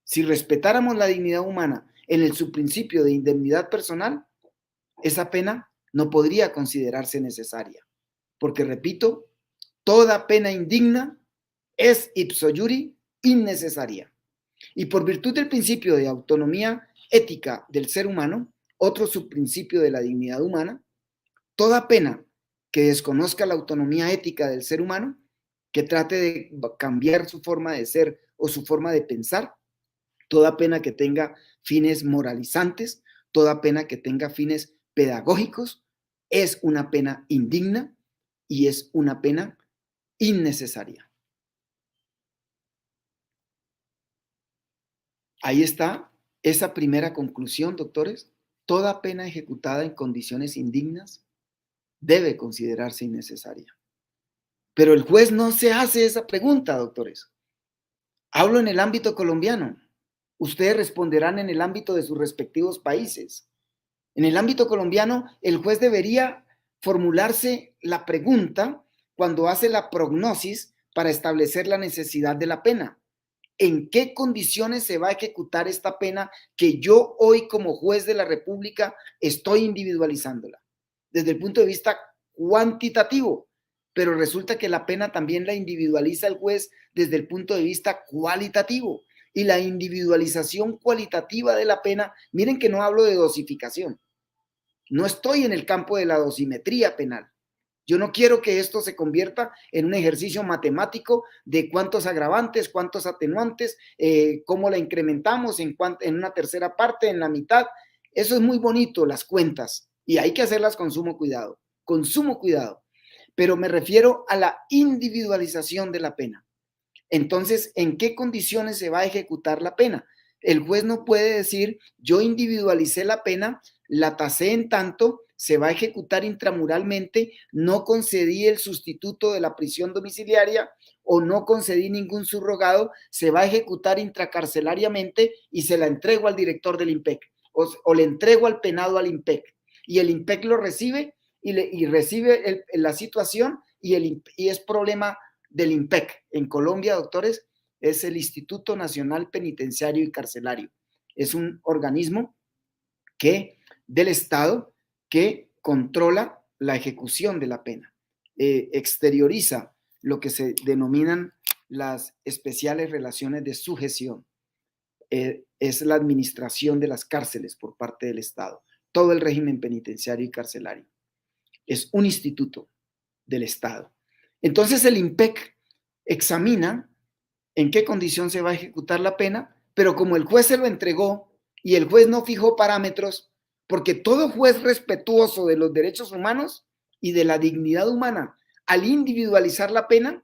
si respetáramos la dignidad humana en el subprincipio de indemnidad personal, esa pena no podría considerarse necesaria. Porque, repito, toda pena indigna es ipso iuri innecesaria. Y por virtud del principio de autonomía ética del ser humano, otro subprincipio de la dignidad humana, toda pena que desconozca la autonomía ética del ser humano, que trate de cambiar su forma de ser o su forma de pensar, toda pena que tenga fines moralizantes, toda pena que tenga fines pedagógicos, es una pena indigna y es una pena innecesaria. Ahí está esa primera conclusión, doctores. Toda pena ejecutada en condiciones indignas debe considerarse innecesaria. Pero el juez no se hace esa pregunta, doctores. Hablo en el ámbito colombiano. Ustedes responderán en el ámbito de sus respectivos países. En el ámbito colombiano, el juez debería formularse la pregunta cuando hace la prognosis para establecer la necesidad de la pena. ¿En qué condiciones se va a ejecutar esta pena que yo hoy como juez de la República estoy individualizándola? Desde el punto de vista cuantitativo, pero resulta que la pena también la individualiza el juez desde el punto de vista cualitativo. Y la individualización cualitativa de la pena, miren que no hablo de dosificación. No estoy en el campo de la dosimetría penal. Yo no quiero que esto se convierta en un ejercicio matemático de cuántos agravantes, cuántos atenuantes, cómo la incrementamos en una tercera parte, en la mitad. Eso es muy bonito, las cuentas, y hay que hacerlas con sumo cuidado, pero me refiero a la individualización de la pena. Entonces, ¿en qué condiciones se va a ejecutar la pena? El juez no puede decir, yo individualicé la pena, la tasé en tanto, se va a ejecutar intramuralmente, no concedí el sustituto de la prisión domiciliaria o no concedí ningún subrogado, se va a ejecutar intracarcelariamente y se la entrego al director del IMPEC o le entrego al penado al IMPEC y el IMPEC lo recibe y recibe la situación y es problema del IMPEC. En Colombia, doctores, es el Instituto Nacional Penitenciario y Carcelario. Es un organismo del Estado que controla la ejecución de la pena, exterioriza lo que se denominan las especiales relaciones de sujeción. Es la administración de las cárceles por parte del Estado, todo el régimen penitenciario y carcelario. Es un instituto del Estado. Entonces el IMPEC examina en qué condición se va a ejecutar la pena, pero como el juez se lo entregó y el juez no fijó parámetros, porque todo juez respetuoso de los derechos humanos y de la dignidad humana, al individualizar la pena,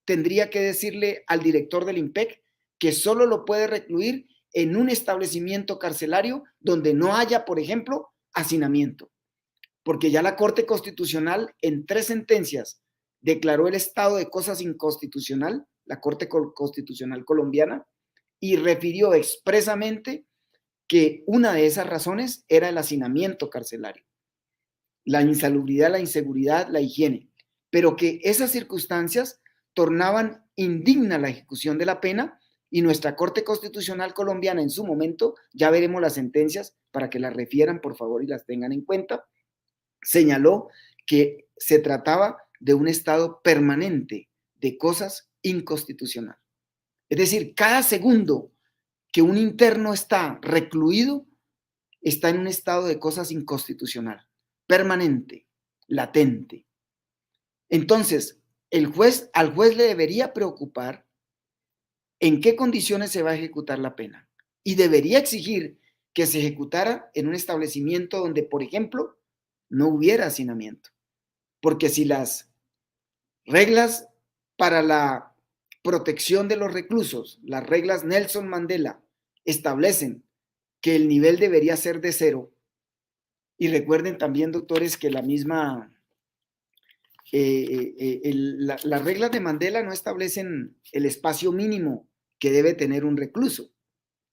tendría que decirle al director del IMPEC que solo lo puede recluir en un establecimiento carcelario donde no haya, por ejemplo, hacinamiento. Porque ya la Corte Constitucional en 3 sentencias declaró el estado de cosas inconstitucional, la Corte Constitucional colombiana, y refirió expresamente que una de esas razones era el hacinamiento carcelario, la insalubridad, la inseguridad, la higiene, pero que esas circunstancias tornaban indigna la ejecución de la pena y nuestra Corte Constitucional colombiana en su momento, ya veremos las sentencias para que las refieran por favor y las tengan en cuenta, señaló que se trataba de un estado permanente de cosas inconstitucional. Es decir, cada segundo que un interno está recluido, está en un estado de cosas inconstitucional, permanente, latente. Entonces, al juez le debería preocupar en qué condiciones se va a ejecutar la pena y debería exigir que se ejecutara en un establecimiento donde, por ejemplo, no hubiera hacinamiento. Porque si las reglas para la protección de los reclusos, las reglas Nelson Mandela, establecen que el nivel debería ser de 0, y recuerden también, doctores, que la misma, las reglas de Mandela no establecen el espacio mínimo que debe tener un recluso.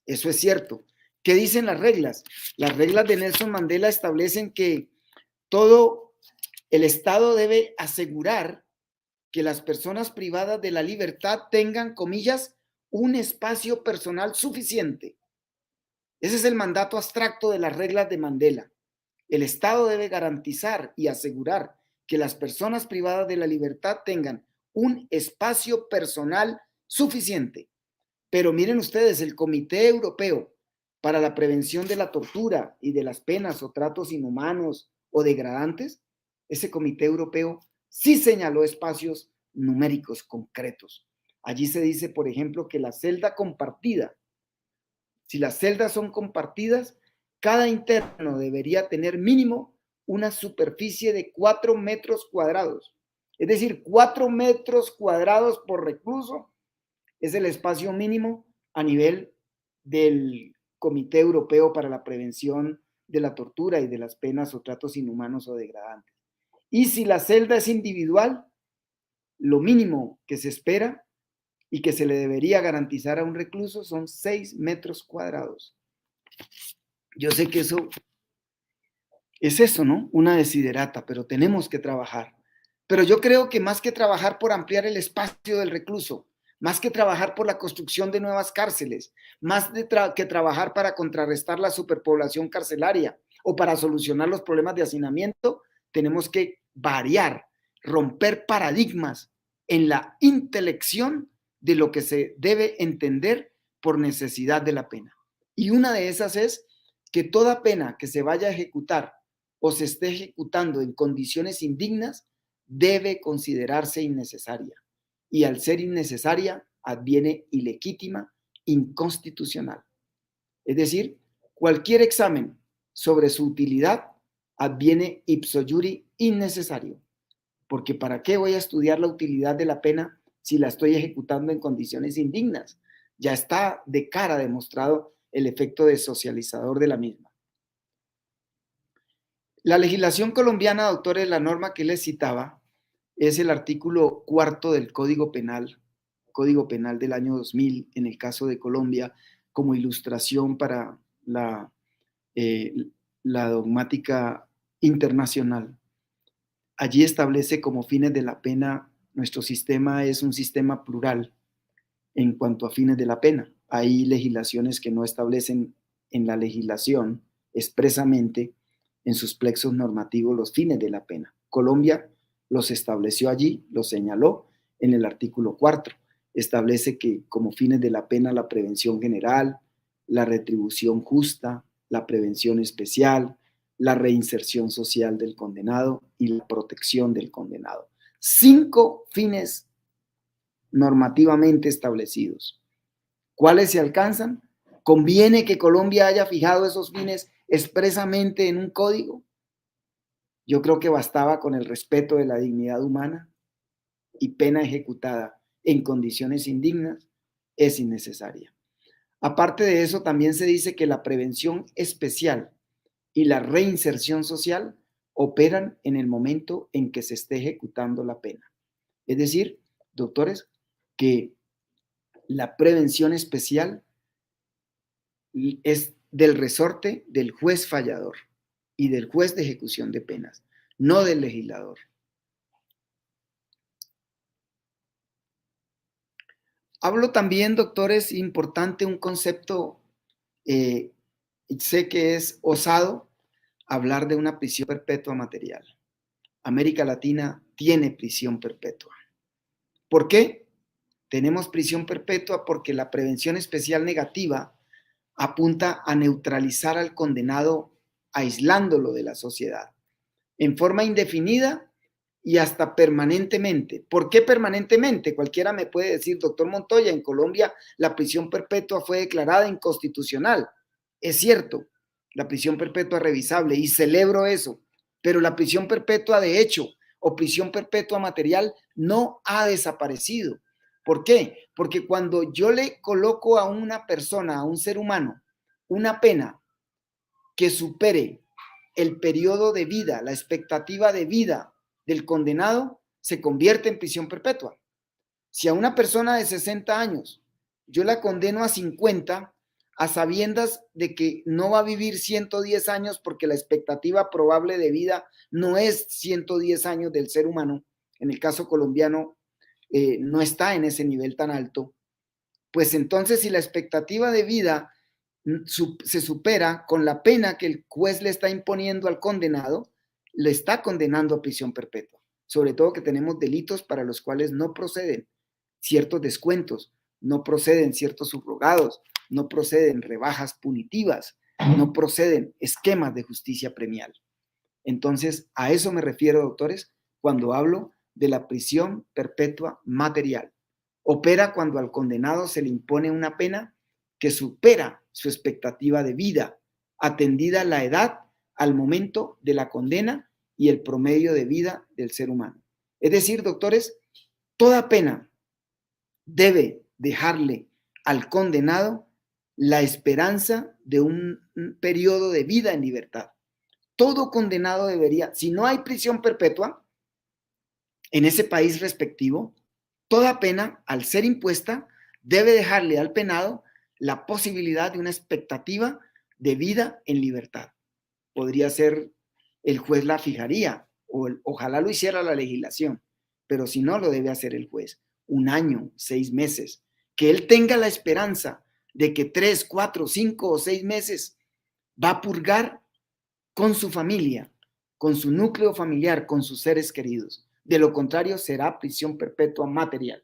Eso es cierto. ¿Qué dicen las reglas? Las reglas de Nelson Mandela establecen que todo el Estado debe asegurar que las personas privadas de la libertad tengan, comillas, un espacio personal suficiente. Ese es el mandato abstracto de las reglas de Mandela. El Estado debe garantizar y asegurar que las personas privadas de la libertad tengan un espacio personal suficiente. Pero miren ustedes, el Comité Europeo para la Prevención de la Tortura y de las Penas o Tratos Inhumanos o Degradantes, ese Comité Europeo sí señaló espacios numéricos concretos. Allí se dice, por ejemplo, que la celda compartida, si las celdas son compartidas, cada interno debería tener mínimo una superficie de 4 metros cuadrados. Es decir, 4 metros cuadrados por recluso es el espacio mínimo a nivel del Comité Europeo para la Prevención de la Tortura y de las Penas o Tratos Inhumanos o Degradantes. Y si la celda es individual, lo mínimo que se espera y que se le debería garantizar a un recluso son 6 metros cuadrados. Yo sé que eso es eso, ¿no? Una desiderata, pero tenemos que trabajar. Pero yo creo que más que trabajar por ampliar el espacio del recluso, más que trabajar por la construcción de nuevas cárceles, más que trabajar para contrarrestar la superpoblación carcelaria o para solucionar los problemas de hacinamiento, tenemos que variar, romper paradigmas en la intelección de lo que se debe entender por necesidad de la pena. Y una de esas es que toda pena que se vaya a ejecutar o se esté ejecutando en condiciones indignas debe considerarse innecesaria. Y al ser innecesaria, adviene ilegítima, inconstitucional. Es decir, cualquier examen sobre su utilidad adviene ipso iuri innecesario. Porque ¿para qué voy a estudiar la utilidad de la pena si la estoy ejecutando en condiciones indignas? Ya está de cara demostrado el efecto desocializador de la misma. La legislación colombiana, doctores, la norma que les citaba, es el artículo 4 del Código Penal del año 2000, en el caso de Colombia, como ilustración para la dogmática internacional. Allí establece como fines de la pena, nuestro sistema es un sistema plural en cuanto a fines de la pena. Hay legislaciones que no establecen en la legislación expresamente en sus plexos normativos los fines de la pena. Colombia los estableció allí, los señaló en el artículo 4. Establece que como fines de la pena la prevención general, la retribución justa, la prevención especial, la reinserción social del condenado y la protección del condenado. 5 fines normativamente establecidos. ¿Cuáles se alcanzan? ¿Conviene que Colombia haya fijado esos fines expresamente en un código? Yo creo que bastaba con el respeto de la dignidad humana y pena ejecutada en condiciones indignas es innecesaria. Aparte de eso, también se dice que la prevención especial y la reinserción social operan en el momento en que se esté ejecutando la pena. Es decir, doctores, que la prevención especial es del resorte del juez fallador y del juez de ejecución de penas, no del legislador. Hablo también, doctores, importante un concepto, sé que es osado hablar de una prisión perpetua material. América Latina tiene prisión perpetua. ¿Por qué? Tenemos prisión perpetua porque la prevención especial negativa apunta a neutralizar al condenado aislándolo de la sociedad en forma indefinida y hasta permanentemente. ¿Por qué permanentemente? Cualquiera me puede decir, doctor Montoya, en Colombia la prisión perpetua fue declarada inconstitucional. Es cierto, la prisión perpetua es revisable y celebro eso, pero la prisión perpetua de hecho o prisión perpetua material no ha desaparecido. ¿Por qué? Porque cuando yo le coloco a una persona, a un ser humano, una pena que supere el periodo de vida, la expectativa de vida del condenado, se convierte en prisión perpetua. Si a una persona de 60 años yo la condeno a 50, a sabiendas de que no va a vivir 110 años porque la expectativa probable de vida no es 110 años del ser humano, en el caso colombiano no está en ese nivel tan alto, pues entonces si la expectativa de vida se supera con la pena que el juez le está imponiendo al condenado, le está condenando a prisión perpetua. Sobre todo que tenemos delitos para los cuales no proceden ciertos descuentos, no proceden ciertos subrogados, no proceden rebajas punitivas, no proceden esquemas de justicia premial. Entonces, a eso me refiero, doctores, cuando hablo de la prisión perpetua material. Opera cuando al condenado se le impone una pena que supera su expectativa de vida, atendida la edad al momento de la condena y el promedio de vida del ser humano. Es decir, doctores, toda pena debe dejarle al condenado la esperanza de un periodo de vida en libertad. Todo condenado debería, si no hay prisión perpetua en ese país respectivo, toda pena, al ser impuesta, debe dejarle al penado la posibilidad de una expectativa de vida en libertad. Podría ser, el juez la fijaría, o ojalá lo hiciera la legislación, pero si no, lo debe hacer el juez. 1 año, 6 meses, que él tenga la esperanza de que 3, 4, 5 o 6 meses va a purgar con su familia, con su núcleo familiar, con sus seres queridos. De lo contrario, será prisión perpetua material.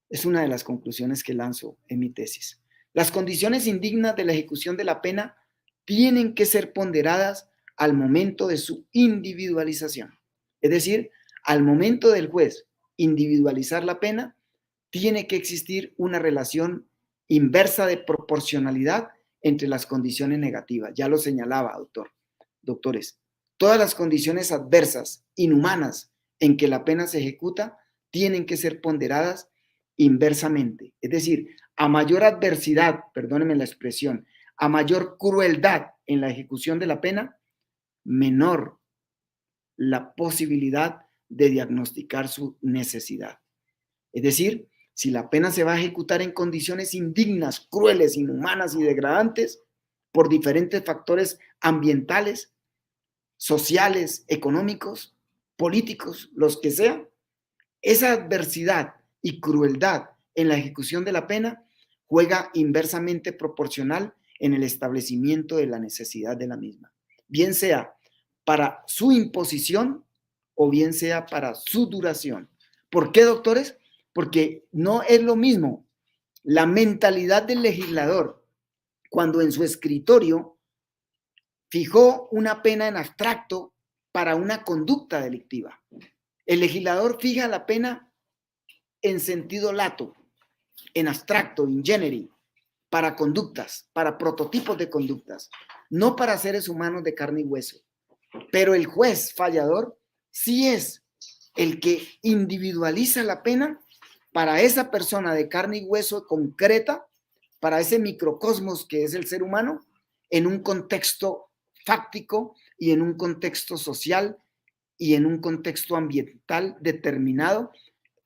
Es una de las conclusiones que lanzo en mi tesis. Las condiciones indignas de la ejecución de la pena tienen que ser ponderadas al momento de su individualización. Es decir, al momento del juez individualizar la pena, tiene que existir una relación inversa de proporcionalidad entre las condiciones negativas. Ya lo señalaba, doctores. Todas las condiciones adversas, inhumanas, en que la pena se ejecuta, tienen que ser ponderadas inversamente. Es decir, a mayor adversidad, perdónenme la expresión, a mayor crueldad en la ejecución de la pena, menor la posibilidad de diagnosticar su necesidad. Es decir, si la pena se va a ejecutar en condiciones indignas, crueles, inhumanas y degradantes por diferentes factores ambientales, sociales, económicos, políticos, los que sean, esa adversidad y crueldad en la ejecución de la pena juega inversamente proporcional en el establecimiento de la necesidad de la misma, bien sea para su imposición o bien sea para su duración. ¿Por qué, doctores? Porque no es lo mismo la mentalidad del legislador cuando en su escritorio fijó una pena en abstracto para una conducta delictiva. El legislador fija la pena en sentido lato, en abstracto, in genere, para conductas, para prototipos de conductas, no para seres humanos de carne y hueso. Pero el juez fallador sí es el que individualiza la pena para esa persona de carne y hueso concreta, para ese microcosmos que es el ser humano, en un contexto fáctico y en un contexto social y en un contexto ambiental determinado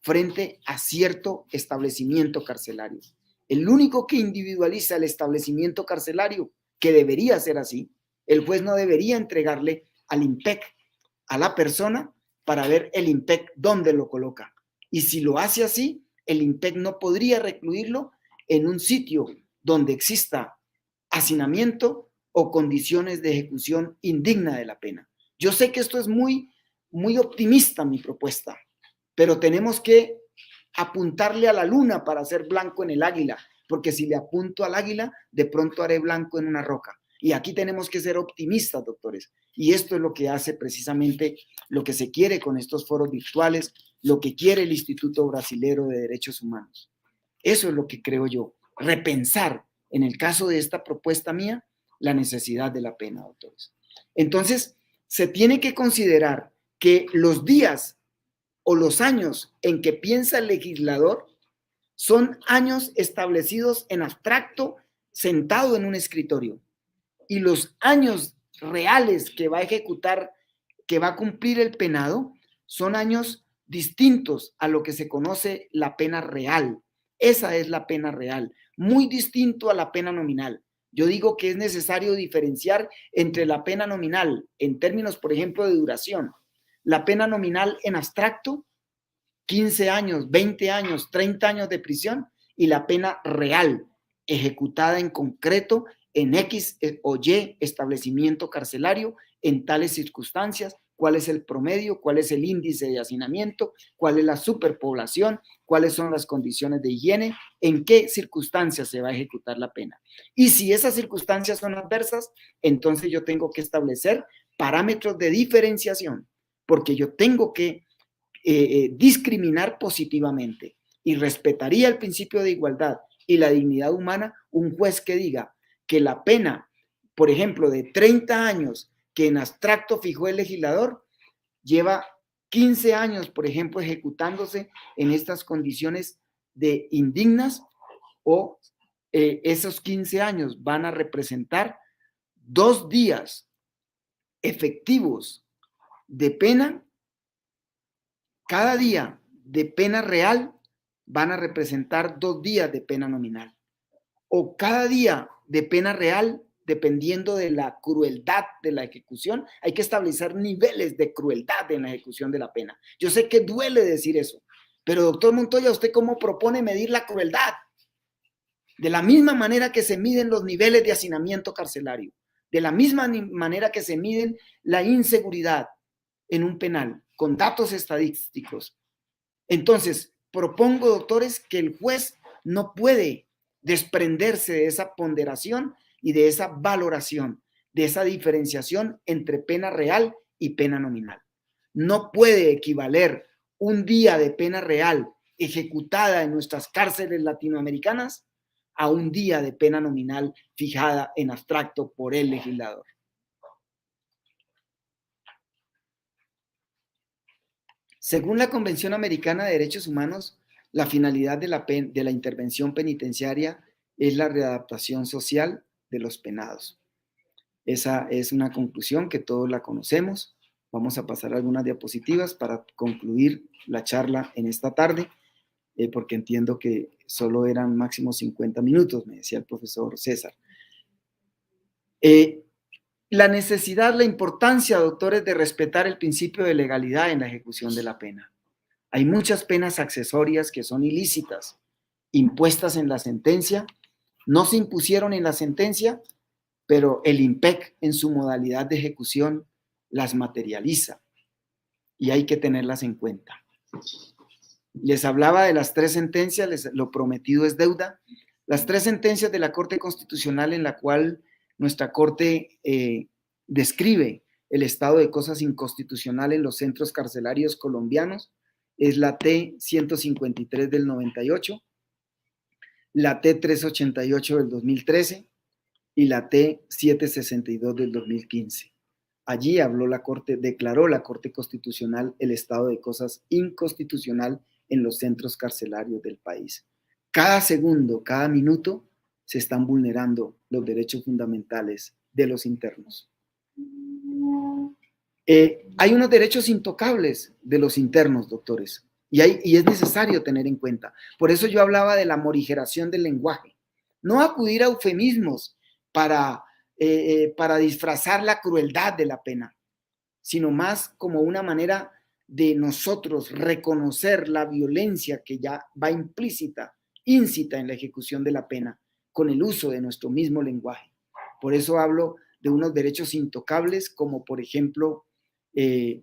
frente a cierto establecimiento carcelario. El único que individualiza el establecimiento carcelario, que debería ser así, el juez no debería entregarle al IMPEC a la persona para ver el IMPEC dónde lo coloca. Y si lo hace así, el IMPEC no podría recluirlo en un sitio donde exista hacinamiento o condiciones de ejecución indigna de la pena. Yo sé que esto es muy optimista, mi propuesta, pero tenemos que apuntarle a la luna para hacer blanco en el águila, porque si le apunto al águila, de pronto haré blanco en una roca. Y aquí tenemos que ser optimistas, doctores. Y esto es lo que hace precisamente lo que se quiere con estos foros virtuales, lo que quiere el Instituto Brasilero de Derechos Humanos. Eso es lo que creo yo, repensar, en el caso de esta propuesta mía, la necesidad de la pena, doctores. Entonces, se tiene que considerar que los días o los años en que piensa el legislador son años establecidos en abstracto, sentado en un escritorio. Y los años reales que va a ejecutar, que va a cumplir el penado, son años distintos a lo que se conoce la pena real. Esa es la pena real, muy distinto a la pena nominal. Yo digo que es necesario diferenciar entre la pena nominal en términos, por ejemplo, de duración. La pena nominal en abstracto, 15 años, 20 años, 30 años de prisión, y la pena real, ejecutada en concreto en X o Y establecimiento carcelario, en tales circunstancias, cuál es el promedio, cuál es el índice de hacinamiento, cuál es la superpoblación, cuáles son las condiciones de higiene, en qué circunstancias se va a ejecutar la pena. Y si esas circunstancias son adversas, entonces yo tengo que establecer parámetros de diferenciación, porque yo tengo que discriminar positivamente, y respetaría el principio de igualdad y la dignidad humana un juez que diga que la pena, por ejemplo, de 30 años que en abstracto fijó el legislador, lleva 15 años, por ejemplo, ejecutándose en estas condiciones de indignas, o esos 15 años van a representar 2 días efectivos de pena. Cada día de pena real van a representar 2 días de pena nominal. O cada día de pena real, dependiendo de la crueldad de la ejecución, hay que establecer niveles de crueldad en la ejecución de la pena. Yo sé que duele decir eso, pero doctor Montoya, ¿usted cómo propone medir la crueldad? De la misma manera que se miden los niveles de hacinamiento carcelario, de la misma manera que se miden la inseguridad en un penal, con datos estadísticos. Entonces, propongo, doctores, que el juez no puede desprenderse de esa ponderación y de esa valoración, de esa diferenciación entre pena real y pena nominal. No puede equivaler un día de pena real ejecutada en nuestras cárceles latinoamericanas a un día de pena nominal fijada en abstracto por el legislador. Según la Convención Americana de Derechos Humanos, la finalidad de la intervención penitenciaria es la readaptación social de los penados. Esa es una conclusión que todos la conocemos. Vamos a pasar algunas diapositivas para concluir la charla en esta tarde, porque entiendo que solo eran máximo 50 minutos, me decía el profesor César. La necesidad, la importancia, doctores, de respetar el principio de legalidad en la ejecución de la pena. Hay muchas penas accesorias que son ilícitas, impuestas en la sentencia, no se impusieron en la sentencia, pero el IMPEC en su modalidad de ejecución las materializa y hay que tenerlas en cuenta. Les hablaba de las 3 sentencias, lo prometido es deuda. Las 3 sentencias de la Corte Constitucional en la cual nuestra Corte describe el estado de cosas inconstitucional en los centros carcelarios colombianos es la T-153 del 98, la T-388 del 2013 y la T-762 del 2015. Allí declaró la Corte Constitucional el estado de cosas inconstitucional en los centros carcelarios del país. Cada segundo, cada minuto, se están vulnerando los derechos fundamentales de los internos. Hay unos derechos intocables de los internos, doctores, y es necesario tener en cuenta. Por eso yo hablaba de la morigeración del lenguaje. No acudir a eufemismos para disfrazar la crueldad de la pena, sino más como una manera de nosotros reconocer la violencia que ya va íncita en la ejecución de la pena, con el uso de nuestro mismo lenguaje. Por eso hablo de unos derechos intocables, como por ejemplo,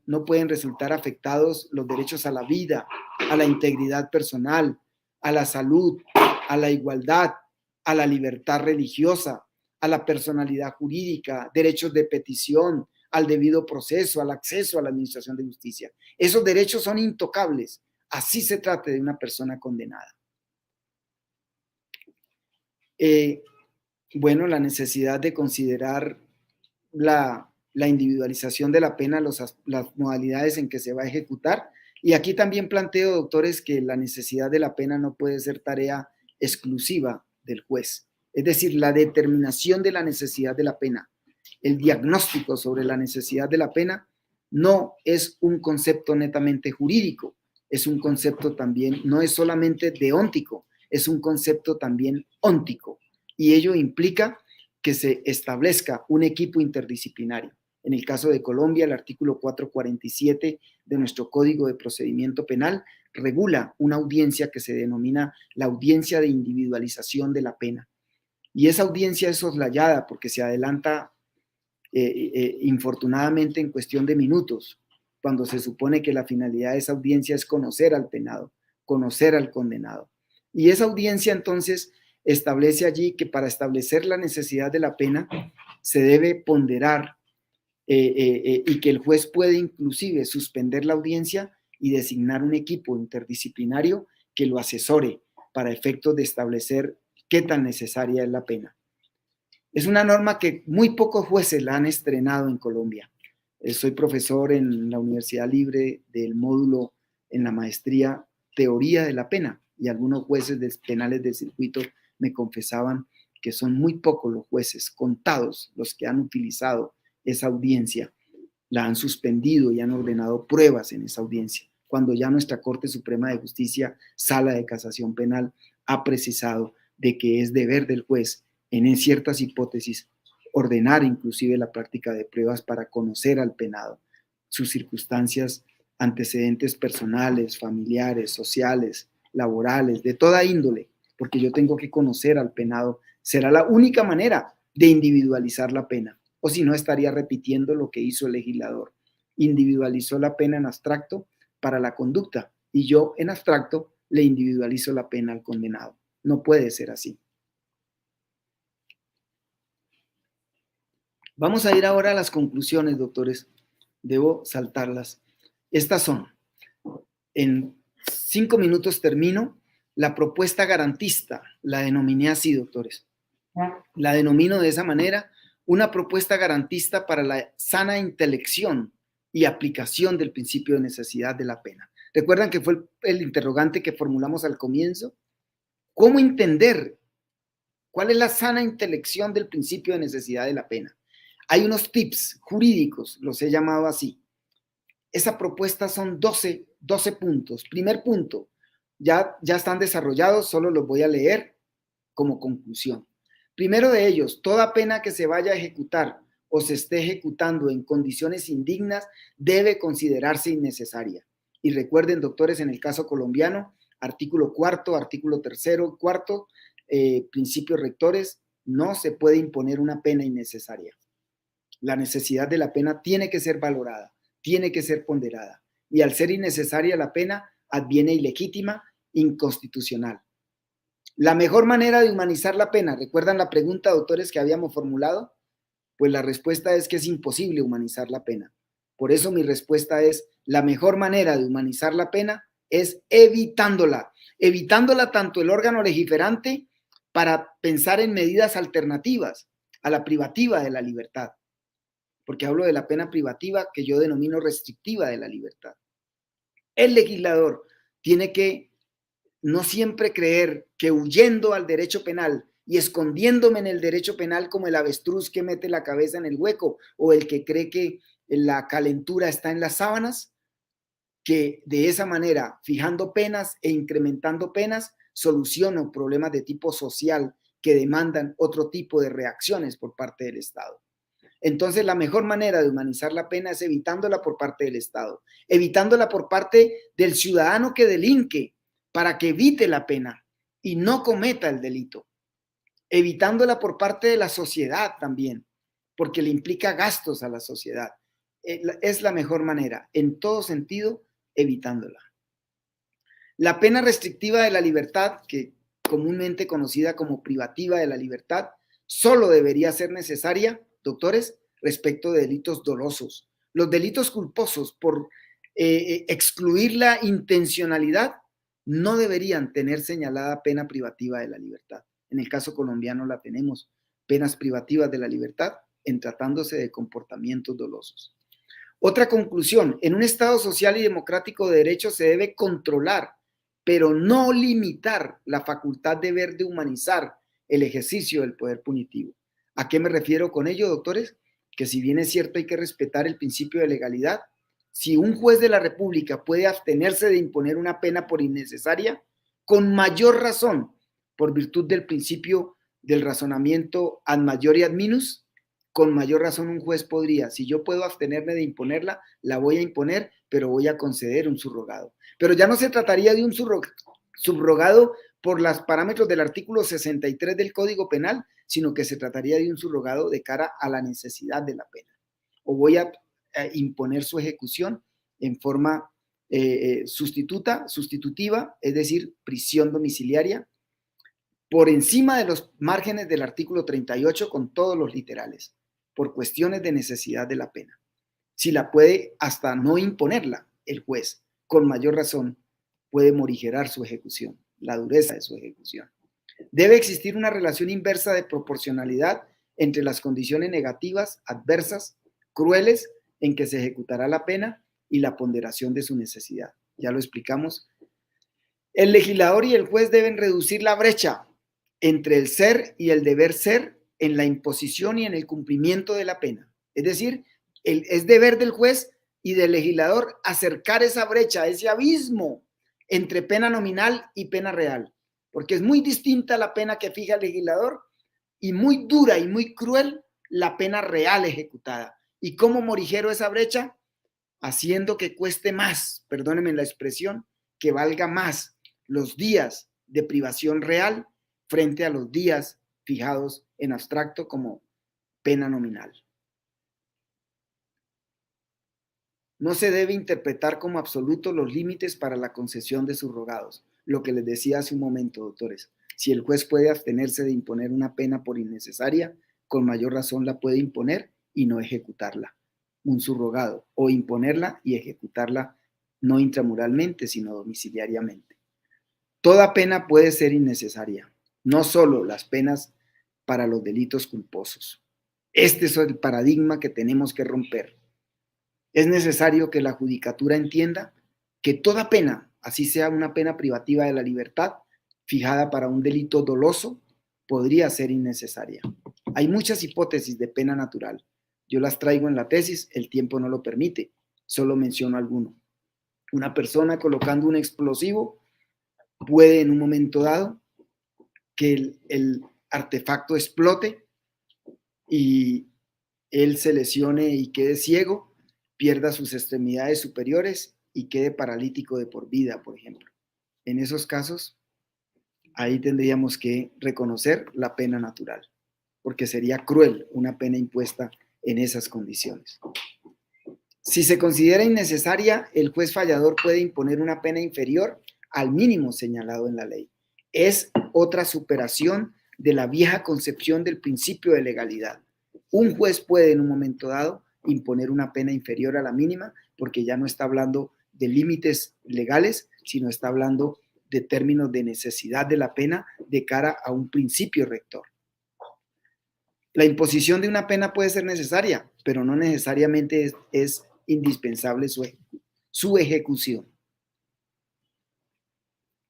no pueden resultar afectados los derechos a la vida, a la integridad personal, a la salud, a la igualdad, a la libertad religiosa, a la personalidad jurídica, derechos de petición, al debido proceso, al acceso a la administración de justicia. Esos derechos son intocables, así se trate de una persona condenada. Bueno, la necesidad de considerar la individualización de la pena, las modalidades en que se va a ejecutar. Y aquí también planteo, doctores, que la necesidad de la pena no puede ser tarea exclusiva del juez. Es decir, la determinación de la necesidad de la pena, el diagnóstico sobre la necesidad de la pena, no es un concepto netamente jurídico, es un concepto también, no es solamente deóntico, es un concepto también óntico. Y ello implica que se establezca un equipo interdisciplinario. En el caso de Colombia, el artículo 447 de nuestro Código de Procedimiento Penal regula una audiencia que se denomina la audiencia de individualización de la pena. Y esa audiencia es soslayada porque se adelanta infortunadamente en cuestión de minutos, cuando se supone que la finalidad de esa audiencia es conocer al penado, conocer al condenado. Y esa audiencia entonces establece allí que para establecer la necesidad de la pena se debe ponderar y que el juez puede inclusive suspender la audiencia y designar un equipo interdisciplinario que lo asesore para efectos de establecer qué tan necesaria es la pena. Es una norma que muy pocos jueces la han estrenado en Colombia. Soy profesor en la Universidad Libre del módulo en la maestría Teoría de la Pena y algunos jueces penales del circuito me confesaban que son muy pocos los jueces, contados, los que han utilizado esa audiencia, la han suspendido y han ordenado pruebas en esa audiencia, cuando ya nuestra Corte Suprema de Justicia, Sala de Casación Penal, ha precisado de que es deber del juez, en ciertas hipótesis, ordenar inclusive la práctica de pruebas para conocer al penado, sus circunstancias, antecedentes personales, familiares, sociales, laborales, de toda índole, porque yo tengo que conocer al penado. Será la única manera de individualizar la pena, o si no estaría repitiendo lo que hizo el legislador. Individualizó la pena en abstracto para la conducta y yo en abstracto le individualizo la pena al condenado. No puede ser así. Vamos a ir ahora a las conclusiones, doctores. Debo saltarlas. Estas son, en 5 minutos termino, la propuesta garantista. La denominé así, doctores. La denomino de esa manera, una propuesta garantista para la sana intelección y aplicación del principio de necesidad de la pena. ¿Recuerdan que fue el interrogante que formulamos al comienzo? ¿Cómo entender cuál es la sana intelección del principio de necesidad de la pena? Hay unos tips jurídicos, los he llamado así. Esa propuesta son 12 puntos. Primer punto, ya están desarrollados, solo los voy a leer como conclusión. Primero de ellos, toda pena que se vaya a ejecutar o se esté ejecutando en condiciones indignas debe considerarse innecesaria. Y recuerden, doctores, en el caso colombiano, artículo 4º, artículo 3º, 4º, principios rectores, no se puede imponer una pena innecesaria. La necesidad de la pena tiene que ser valorada, tiene que ser ponderada. Y al ser innecesaria la pena, adviene ilegítima, inconstitucional. La mejor manera de humanizar la pena, ¿recuerdan la pregunta, doctores, que habíamos formulado? Pues la respuesta es que es imposible humanizar la pena. Por eso mi respuesta es, la mejor manera de humanizar la pena es evitándola tanto el órgano legiferante para pensar en medidas alternativas a la privativa de la libertad, porque hablo de la pena privativa que yo denomino restrictiva de la libertad. El legislador tiene que no siempre creer que huyendo al derecho penal y escondiéndome en el derecho penal como el avestruz que mete la cabeza en el hueco o el que cree que la calentura está en las sábanas, que de esa manera, fijando penas e incrementando penas, soluciono problemas de tipo social que demandan otro tipo de reacciones por parte del Estado. Entonces, la mejor manera de humanizar la pena es evitándola por parte del Estado, evitándola por parte del ciudadano que delinque para que evite la pena y no cometa el delito, evitándola por parte de la sociedad también, porque le implica gastos a la sociedad. Es la mejor manera, en todo sentido, evitándola. La pena restrictiva de la libertad, que comúnmente conocida como privativa de la libertad, solo debería ser necesaria, doctores, respecto de delitos dolosos. Los delitos culposos, por excluir la intencionalidad, no deberían tener señalada pena privativa de la libertad. En el caso colombiano la tenemos, penas privativas de la libertad en tratándose de comportamientos dolosos. Otra conclusión, en un Estado social y democrático de derecho se debe controlar, pero no limitar la facultad de humanizar el ejercicio del poder punitivo. ¿A qué me refiero con ello, doctores? Que si bien es cierto hay que respetar el principio de legalidad, si un juez de la República puede abstenerse de imponer una pena por innecesaria, con mayor razón, por virtud del principio del razonamiento ad maiore ad minus, con mayor razón un juez podría, si yo puedo abstenerme de imponerla, la voy a imponer, pero voy a conceder un subrogado. Pero ya no se trataría de un subrogado por los parámetros del artículo 63 del Código Penal, sino que se trataría de un subrogado de cara a la necesidad de la pena. O voy a imponer su ejecución en forma sustitutiva, es decir, prisión domiciliaria, por encima de los márgenes del artículo 38 con todos los literales, por cuestiones de necesidad de la pena. Si la puede hasta no imponerla el juez, con mayor razón puede morigerar su ejecución, la dureza de su ejecución. Debe existir una relación inversa de proporcionalidad entre las condiciones negativas, adversas, crueles en que se ejecutará la pena y la ponderación de su necesidad. Ya lo explicamos. El legislador y el juez deben reducir la brecha entre el ser y el deber ser en la imposición y en el cumplimiento de la pena. Es decir, es deber del juez y del legislador acercar esa brecha, ese abismo entre pena nominal y pena real, porque es muy distinta la pena que fija el legislador y muy dura y muy cruel la pena real ejecutada. ¿Y cómo morigero esa brecha? Haciendo que cueste más, perdónenme la expresión, que valga más los días de privación real frente a los días fijados en abstracto como pena nominal. No se debe interpretar como absolutos los límites para la concesión de subrogados. Lo que les decía hace un momento, doctores. Si el juez puede abstenerse de imponer una pena por innecesaria, con mayor razón la puede imponer y no ejecutarla. Un subrogado, o imponerla y ejecutarla no intramuralmente, sino domiciliariamente. Toda pena puede ser innecesaria, no solo las penas para los delitos culposos. Este es el paradigma que tenemos que romper. Es necesario que la judicatura entienda que toda pena, así sea una pena privativa de la libertad, fijada para un delito doloso, podría ser innecesaria. Hay muchas hipótesis de pena natural. Yo las traigo en la tesis, el tiempo no lo permite, solo menciono alguno. Una persona colocando un explosivo puede en un momento dado que el artefacto explote y él se lesione y quede ciego, pierda sus extremidades superiores y quede paralítico de por vida, por ejemplo. En esos casos, ahí tendríamos que reconocer la pena natural, porque sería cruel una pena impuesta en esas condiciones. Si se considera innecesaria, el juez fallador puede imponer una pena inferior al mínimo señalado en la ley. Es otra superación de la vieja concepción del principio de legalidad. Un juez puede en un momento dado imponer una pena inferior a la mínima porque ya no está hablando de límites legales, sino está hablando de términos de necesidad de la pena de cara a un principio rector. La imposición de una pena puede ser necesaria, pero no necesariamente es indispensable su ejecución.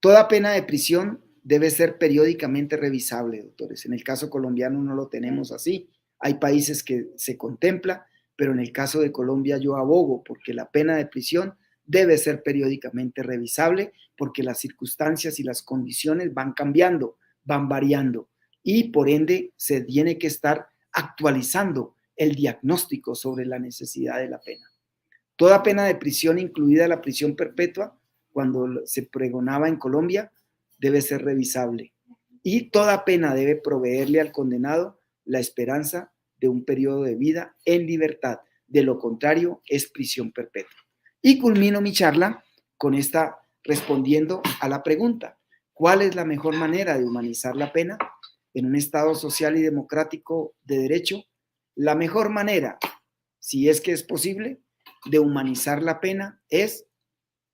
Toda pena de prisión debe ser periódicamente revisable, doctores. En el caso colombiano no lo tenemos así. Hay países que se contempla, pero en el caso de Colombia yo abogo porque la pena de prisión debe ser periódicamente revisable porque las circunstancias y las condiciones van cambiando, van variando y por ende se tiene que estar actualizando el diagnóstico sobre la necesidad de la pena. Toda pena de prisión, incluida la prisión perpetua, cuando se pregonaba en Colombia, debe ser revisable. Y toda pena debe proveerle al condenado la esperanza de un periodo de vida en libertad. De lo contrario, es prisión perpetua. Y culmino mi charla con esta respondiendo a la pregunta: ¿cuál es la mejor manera de humanizar la pena en un Estado social y democrático de derecho? La mejor manera, si es que es posible, de humanizar la pena es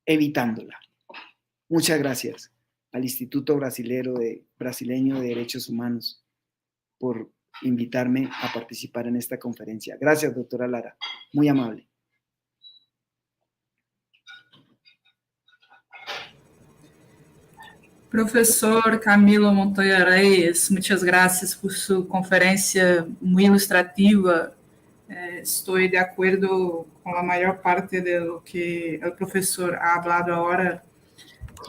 evitándola. Muchas gracias al Instituto Brasileño de Derechos Humanos por invitarme a participar en esta conferencia. Gracias, doctora Lara. Muy amable. Professor Camilo Montoya Reyes, muchas gracias por su conferencia muy ilustrativa. Estou de acordo com a maior parte de lo que o professor ha hablado agora.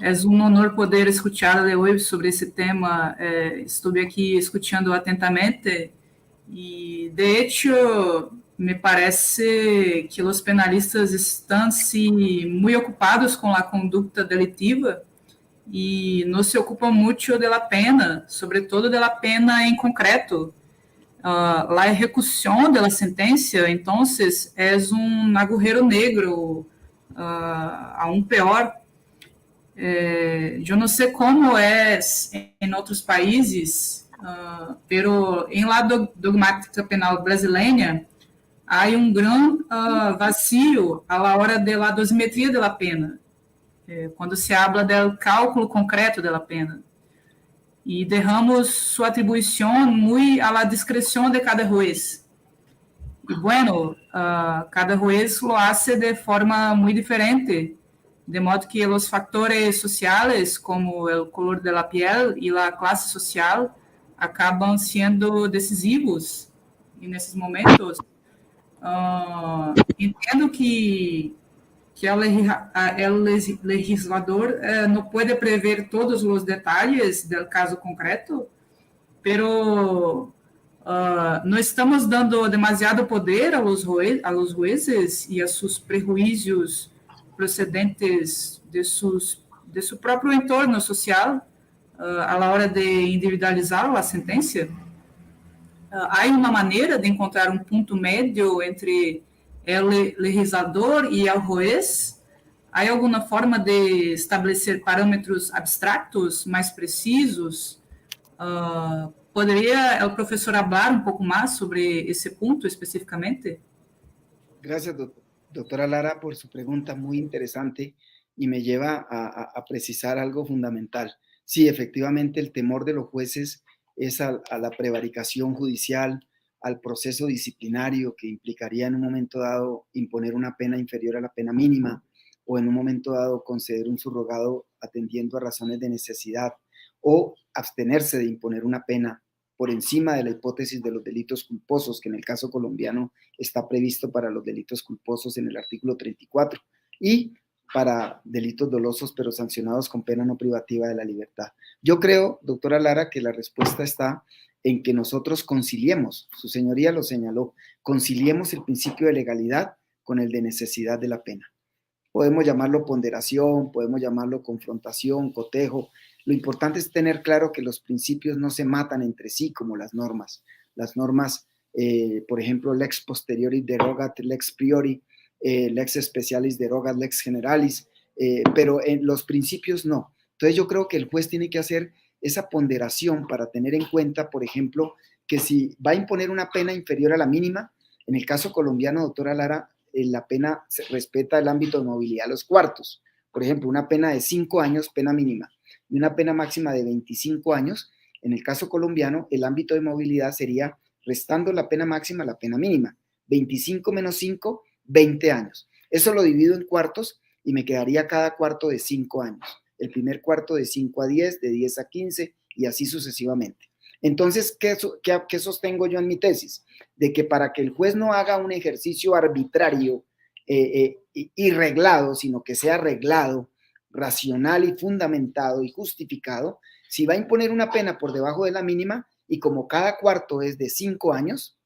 É um honor poder escuchar de hoje sobre esse tema. Estive aqui escutando atentamente e, de hecho, me parece que os penalistas estão muito ocupados com a conduta delitiva e não se ocupam muito da pena, sobretudo da pena em concreto. A execução da sentença, então, é um agujero negro, aún pior. Eu não sei como é em outros países, pero em la dogmática penal brasileira há um grande vazio à hora da dosimetria da pena, quando se habla do cálculo concreto da pena. E derramos sua atribuição muito à discrição de cada juez. E, bueno, cada juez lo hace de forma muito diferente, de modo que os fatores sociais, como o color da piel e a classe social, acabam sendo decisivos. E, nesses momentos, entendo que o legislador não pode prever todos os detalhes do caso concreto, pero não estamos dando demasiado poder aos jueces e a seus prejuízos procedentes de seu próprio entorno social a la hora de individualizar a sentença. Há uma maneira de encontrar um ponto médio entre o legislador e o juez? Há alguma forma de estabelecer parâmetros abstratos mais precisos? Poderia o professor falar um pouco mais sobre esse ponto especificamente? Gracias, doctora Lara, por su pregunta muy interesante y me lleva a precisar algo fundamental. Sí, efectivamente, el temor de los jueces es a la prevaricación judicial, al proceso disciplinario que implicaría en un momento dado imponer una pena inferior a la pena mínima o en un momento dado conceder un subrogado atendiendo a razones de necesidad o abstenerse de imponer una pena por encima de la hipótesis de los delitos culposos, que en el caso colombiano está previsto para los delitos culposos en el artículo 34 y para delitos dolosos pero sancionados con pena no privativa de la libertad. Yo creo, doctora Lara, que la respuesta está en que nosotros conciliemos, su señoría lo señaló, conciliemos el principio de legalidad con el de necesidad de la pena. Podemos llamarlo ponderación, podemos llamarlo confrontación, cotejo. Lo importante es tener claro que los principios no se matan entre sí como las normas. Las normas, por ejemplo, lex posteriori derogat lex priori, lex specialis derogat lex generalis, pero en los principios no. Entonces yo creo que el juez tiene que hacer esa ponderación para tener en cuenta, por ejemplo, que si va a imponer una pena inferior a la mínima, en el caso colombiano, doctora Lara, la pena se respeta el ámbito de movilidad a los cuartos. Por ejemplo, una pena de 5 años, pena mínima, y una pena máxima de 25 años, en el caso colombiano, el ámbito de movilidad sería, restando la pena máxima, la pena mínima. 25 menos 5, 20 años. Eso lo divido en cuartos y me quedaría cada cuarto de 5 años. el primer cuarto de 5 a 10, de 10 a 15 y así sucesivamente. Entonces, ¿qué sostengo yo en mi tesis? De que para que el juez no haga un ejercicio arbitrario y reglado, sino que sea reglado, racional y fundamentado y justificado, si va a imponer una pena por debajo de la mínima y como cada cuarto es de 5 años,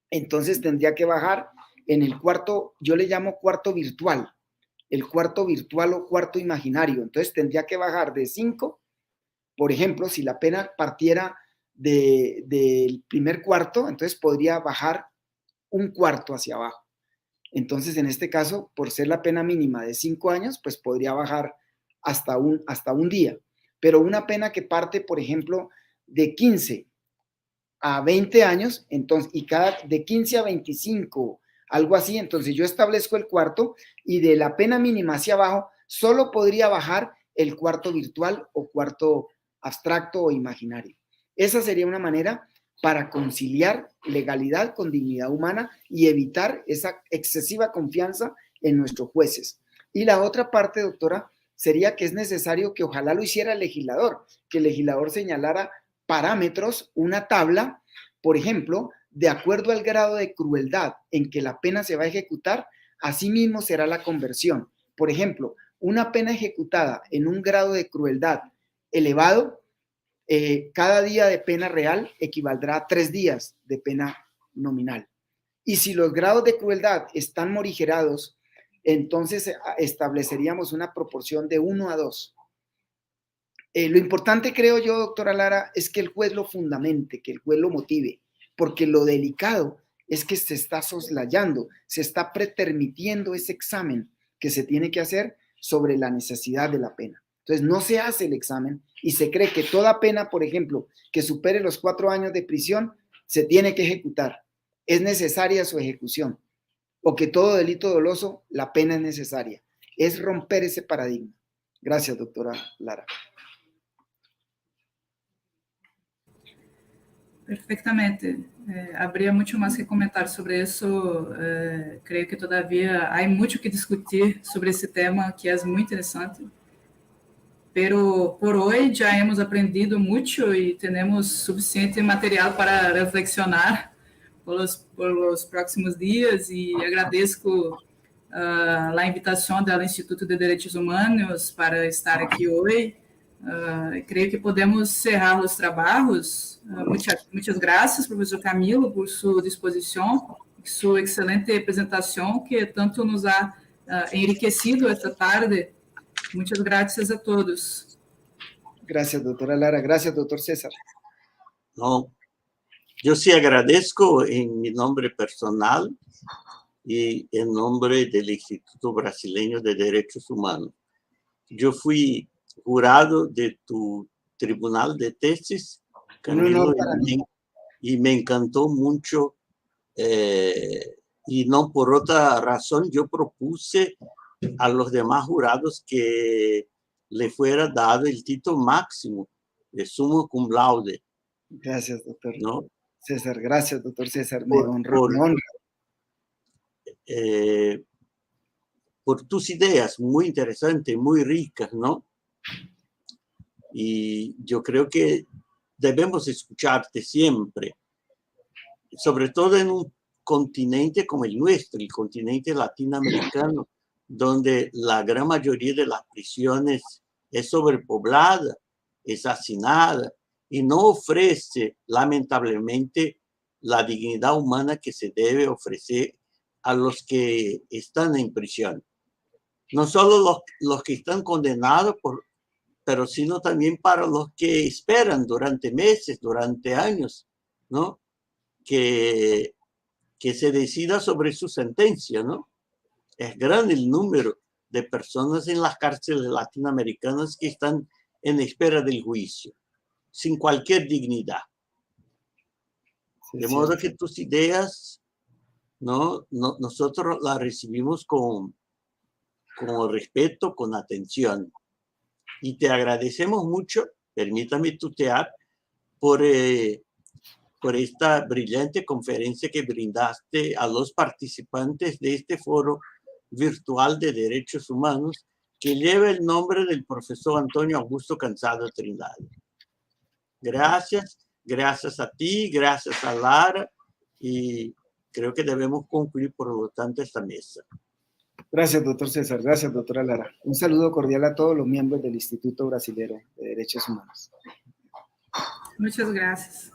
entonces tendría que bajar en el cuarto, yo le llamo cuarto virtual, el cuarto virtual o cuarto imaginario. Entonces tendría que bajar de 5, por ejemplo, si la pena partiera del primer cuarto, entonces podría bajar un cuarto hacia abajo. Entonces, en este caso, por ser la pena mínima de 5 años, pues podría bajar hasta un día. Pero una pena que parte, por ejemplo, de 15 a 20 años, entonces, y de 15 a 25, algo así, entonces yo establezco el cuarto y de la pena mínima hacia abajo solo podría bajar el cuarto virtual o cuarto abstracto o imaginario. Esa sería una manera para conciliar legalidad con dignidad humana y evitar esa excesiva confianza en nuestros jueces. Y la otra parte, doctora, sería que es necesario que ojalá lo hiciera el legislador, que el legislador señalara parámetros, una tabla, por ejemplo, de acuerdo al grado de crueldad en que la pena se va a ejecutar, así mismo será la conversión. Por ejemplo, una pena ejecutada en un grado de crueldad elevado, cada día de pena real equivaldrá a 3 días de pena nominal. Y si los grados de crueldad están morigerados, entonces estableceríamos una proporción de 1 a 2. Lo importante, creo yo, doctora Lara, es que el juez lo fundamente, que el juez lo motive, porque lo delicado es que se está soslayando, se está pretermitiendo ese examen que se tiene que hacer sobre la necesidad de la pena. Entonces, no se hace el examen y se cree que toda pena, por ejemplo, que supere los 4 años de prisión, se tiene que ejecutar. Es necesaria su ejecución. O que todo delito doloso, la pena es necesaria. Es romper ese paradigma. Gracias, doctora Lara. Perfeitamente. Haveria muito mais que comentar sobre isso. Creio que, todavia, há muito que discutir sobre esse tema, que é muito interessante. Pero por hoje já hemos aprendido muito e temos suficiente material para reflexionar por os próximos dias, e agradeço a invitação do Instituto de Direitos Humanos para estar aqui hoje. Creio que podemos cerrar os trabalhos. Muitas graças, professor Camilo, por sua disposição, sua excelente apresentação, que tanto nos ha enriquecido esta tarde. Muchas gracias a todos. Gracias, doctora Lara. Gracias, doctor César. No, yo sí agradezco en mi nombre personal y en nombre del Instituto Brasileño de Derechos Humanos. Yo fui jurado de tu tribunal de tesis, Camilo, y me encantó mucho. Y no por otra razón, yo propuse a los demás jurados que le fuera dado el título máximo de summa cum laude. Gracias, doctor. ¿No? César, gracias, doctor César. Me honra. Por tus ideas muy interesantes, muy ricas, ¿no? Y yo creo que debemos escucharte siempre, sobre todo en un continente como el nuestro, el continente latinoamericano, donde la gran mayoría de las prisiones es sobrepoblada, es hacinada y no ofrece, lamentablemente, la dignidad humana que se debe ofrecer a los que están en prisión. No solo los que están condenados, pero sino también para los que esperan durante meses, durante años, ¿no? Que se decida sobre su sentencia, ¿no? Es grande el número de personas en las cárceles latinoamericanas que están en espera del juicio, sin cualquier dignidad. De modo que tus ideas, ¿no? Nosotros las recibimos con respeto, con atención. Y te agradecemos mucho, permítame tutear, por esta brillante conferencia que brindaste a los participantes de este foro virtual de derechos humanos que lleva el nombre del profesor Antonio Augusto Cansado Trindade. Gracias, gracias a ti, gracias a Lara, y creo que debemos concluir, por lo tanto, esta mesa. Gracias, doctor César. Gracias, doctora Lara. Un saludo cordial a todos los miembros del Instituto Brasilero de Derechos Humanos. Muchas gracias.